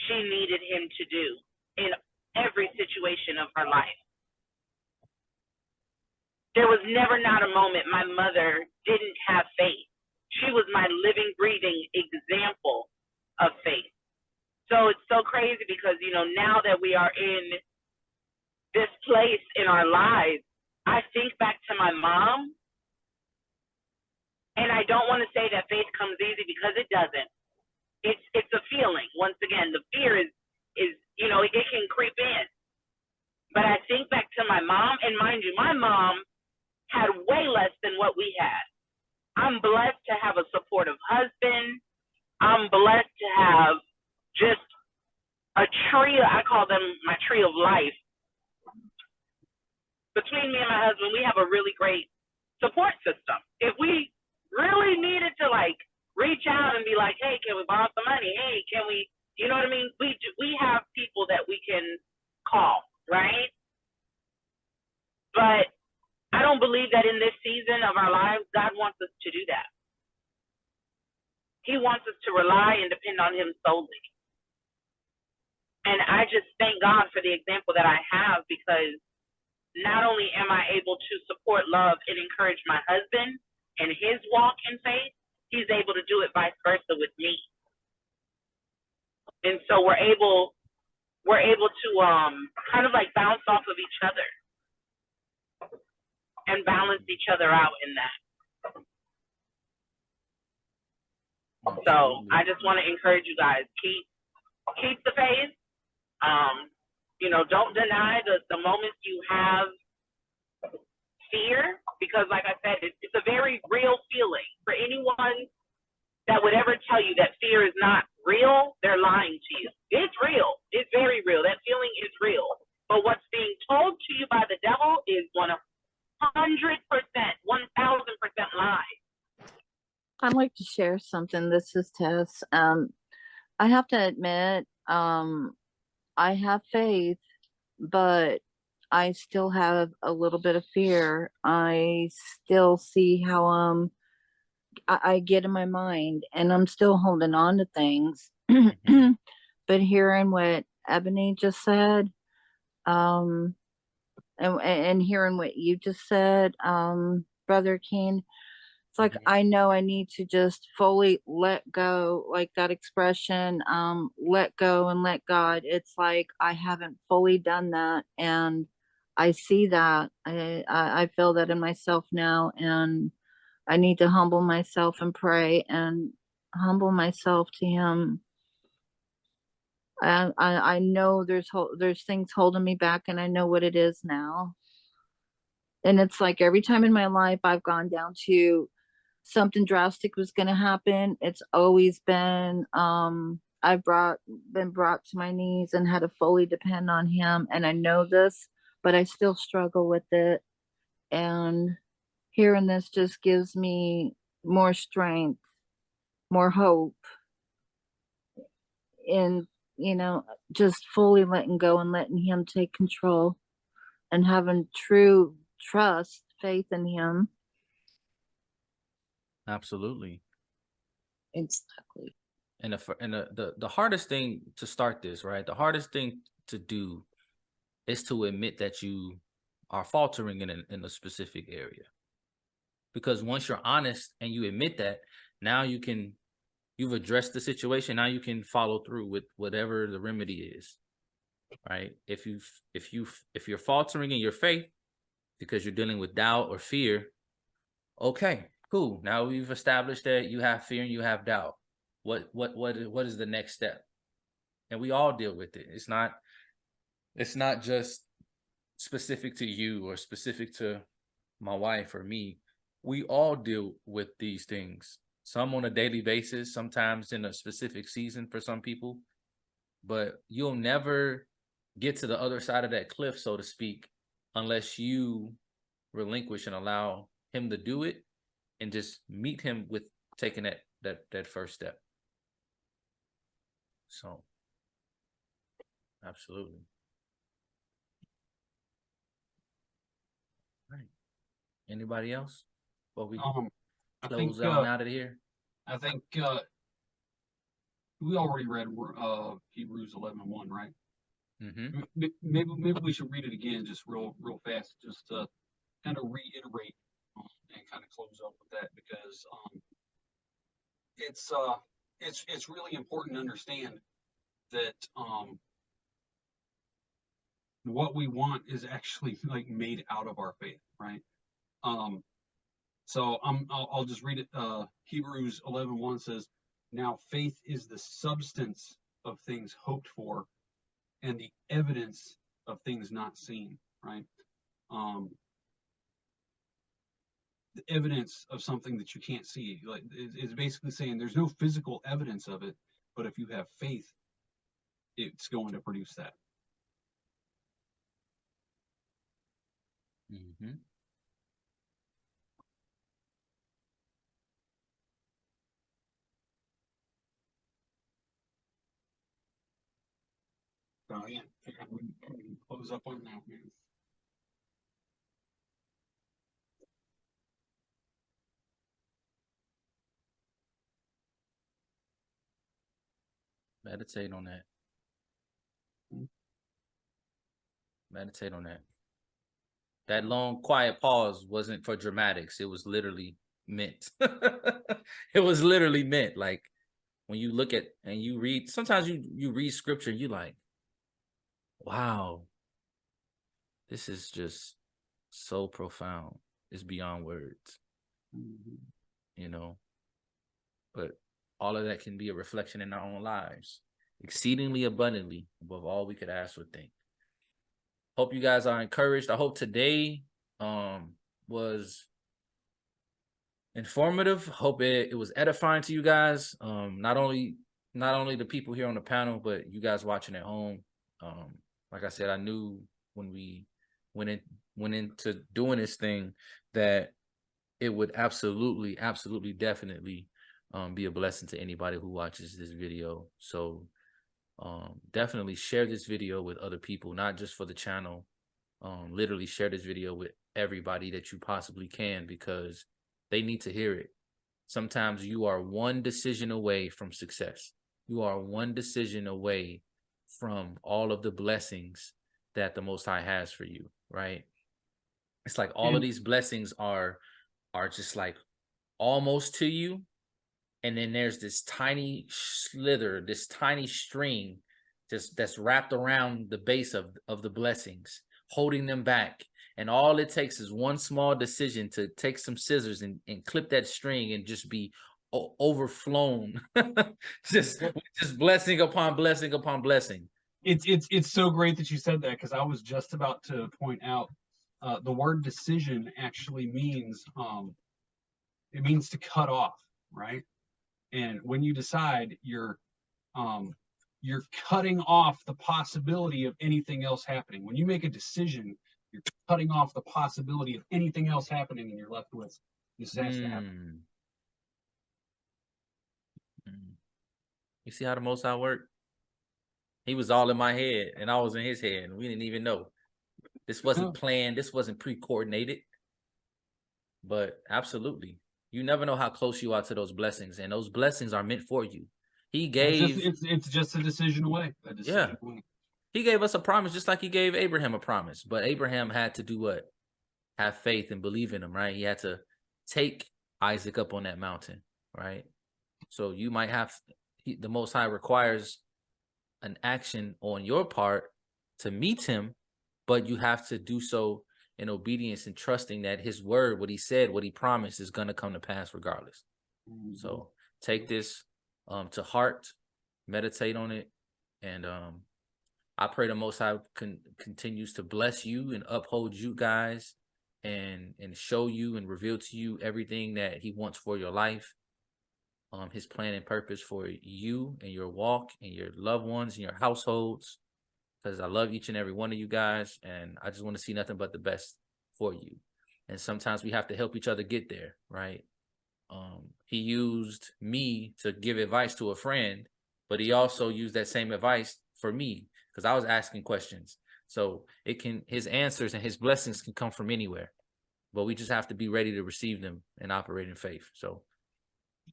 she needed him to do in every situation of her life. There was never not a moment my mother didn't have faith. She was my living, breathing example of faith. So it's so crazy because, you know, now that we are in this place in our lives, I think back to my mom, and I don't want to say that faith comes easy because it doesn't. It's a feeling. Once again, the fear is you know, it can creep in. But I think back to my mom, and mind you, my mom had way less than what we had. I'm blessed to have a supportive husband. I'm blessed to have just a tree, I call them my tree of life. Between me and my husband, we have a really great support system. If we really needed to like reach out and be like, hey, can we borrow some money? Hey, can we, you know what I mean? We have people that we can call, right? But I don't believe that in this season of our lives, God wants us to do that. He wants us to rely and depend on him solely. And I just thank God for the example that I have because not only am I able to support, love, and encourage my husband in his walk in faith, he's able to do it vice versa with me. And so we're able to kind of like bounce off of each other and balance each other out in that. So I just want to encourage you guys, keep the faith. You know, don't deny the moments you have fear, because like I said, it's a very real feeling. For anyone that would ever tell you that fear is not real, they're lying to you. It's real. It's very real. That feeling is real. But what's being told to you by the devil is 100%, 1,000% lie. I'd like to share something. This is Tess. I have to admit, I have faith but I still have a little bit of fear. I still see how I get in my mind, and I'm still holding on to things. But hearing what Ebony just said, and hearing what you just said, Brother King, it's like I know I need to just fully let go, like that expression, let go and let God. It's like I haven't fully done that, and I see that. I feel that in myself now, and I need to humble myself and pray and humble myself to Him. And I know there's things holding me back, and I know what it is now. And it's like every time in my life I've gone down to something drastic was going to happen, it's always been I've been brought to my knees and had to fully depend on Him. And I know this, but I still struggle with it. And hearing this just gives me more strength, more hope in, just fully letting go and letting Him take control and having true trust, faith in Him. Absolutely. Exactly. And the hardest thing to start this, right? The hardest thing to do is to admit that you are faltering in a specific area. Because once you're honest and you admit that, now you've addressed the situation. Now you can follow through with whatever the remedy is, right? If you're faltering in your faith because you're dealing with doubt or fear, okay, cool. Now we've established that you have fear and you have doubt. What is the next step? And we all deal with it. It's not just specific to you or specific to my wife or me. We all deal with these things. Some on a daily basis, sometimes in a specific season for some people. But you'll never get to the other side of that cliff, so to speak, unless you relinquish and allow Him to do it and just meet Him with taking that first step. So, absolutely. All right. Anybody else? Well, we close out of here. I think we already read Hebrews 11:1, right? Mm-hmm. Maybe we should read it again, just real fast, just to kind of reiterate and kind of close up with that, because it's really important to understand that what we want is actually like made out of our faith, right? So I'll just read it. Hebrews 11:1 says, "Now faith is the substance of things hoped for, and the evidence of things not seen." Right? The evidence of something that you can't see, like, it's basically saying there's no physical evidence of it, but if you have faith, it's going to produce that. Mm-hmm. So yeah, we can close up on that. Meditate on that. Meditate on that. That long, quiet pause wasn't for dramatics. It was literally meant. It was literally meant. Like when you look at and you read, sometimes you read scripture, you like, wow, this is just so profound. It's beyond words. You know, but all of that can be a reflection in our own lives, exceedingly abundantly above all we could ask or think. Hope you guys are encouraged. I hope today was informative. Hope it was edifying to you guys. Not only the people here on the panel, but you guys watching at home. Like I said, I knew when we went into doing this thing that it would absolutely, definitely be a blessing to anybody who watches this video. So definitely share this video with other people, not just for the channel. Literally share this video with everybody that you possibly can, because they need to hear it. Sometimes you are one decision away from success. You are one decision away from all of the blessings that the Most High has for you, right? It's like all of these blessings are just like almost to you. And then there's this tiny slither, this tiny string that's wrapped around the base of the blessings, holding them back. And all it takes is one small decision to take some scissors and clip that string and just be overflown. just blessing upon blessing upon blessing. It's so great that you said that, because I was just about to point out the word decision actually means it means to cut off, right? And when you decide, you're cutting off the possibility of anything else happening. When you make a decision, you're cutting off the possibility of anything else happening, and you're left with this has to happen. You see how the Most High worked? He was all in my head, and I was in his head, and we didn't even know. This wasn't planned. This wasn't pre-coordinated. But absolutely, you never know how close you are to those blessings, and those blessings are meant for you. He gave. It's just a decision away. He gave us a promise, just like he gave Abraham a promise. But Abraham had to do what? Have faith and believe in him, right? He had to take Isaac up on that mountain, right? So you might have, the Most High requires an action on your part to meet him, but you have to do so in obedience and trusting that his word, what he said, what he promised, is going to come to pass regardless. So take this to heart, meditate on it, and I pray the Most High continues to bless you and uphold you guys, and show you and reveal to you everything that he wants for your life, his plan and purpose for you and your walk and your loved ones and your households, because I love each and every one of you guys, and I just want to see nothing but the best for you. And sometimes we have to help each other get there, right? He used me to give advice to a friend, but he also used that same advice for me, because I was asking questions. So his answers and his blessings can come from anywhere, but we just have to be ready to receive them and operate in faith. So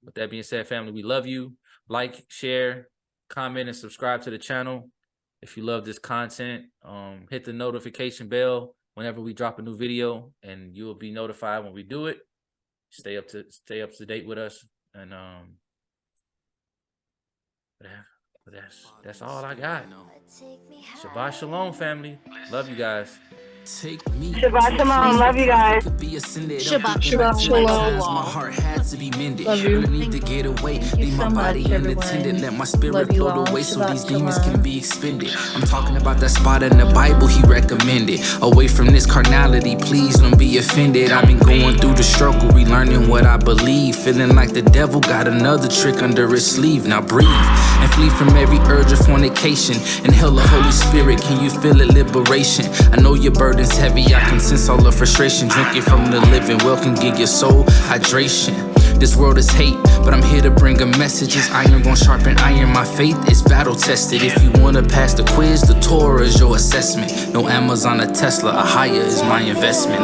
with that being said, family, we love you. Like, share, comment, and subscribe to the channel. If you love this content, hit the notification bell whenever we drop a new video, and you will be notified when we do it. Stay up to date with us, and that's all I got. Shabbat shalom, family. Love you guys. Take me. Shabbat shalom. Love you guys. Shabbat shalom. My heart had to be mended. Love you. I need to get away. Leave my so body much, unattended. everyone. Let my spirit Love you float all. away so Shabbat these demons shalom. can be expended. I'm talking about that spot in the Bible he recommended. Away from this carnality, please don't be offended. I've been going through the struggle, relearning what I believe. Feeling like the devil got another trick under his sleeve. Now breathe and flee from every urge of fornication. Inhale the Holy Spirit. Can you feel it? Liberation. I know your burden's heavy. I can sense all the frustration. Drinking from the living well can give your soul hydration. This world is hate, but I'm here to bring a message. It's iron gon' sharpen iron. My faith is battle tested. If you wanna pass the quiz, the Torah is your assessment. No Amazon or Tesla, a higher is my investment.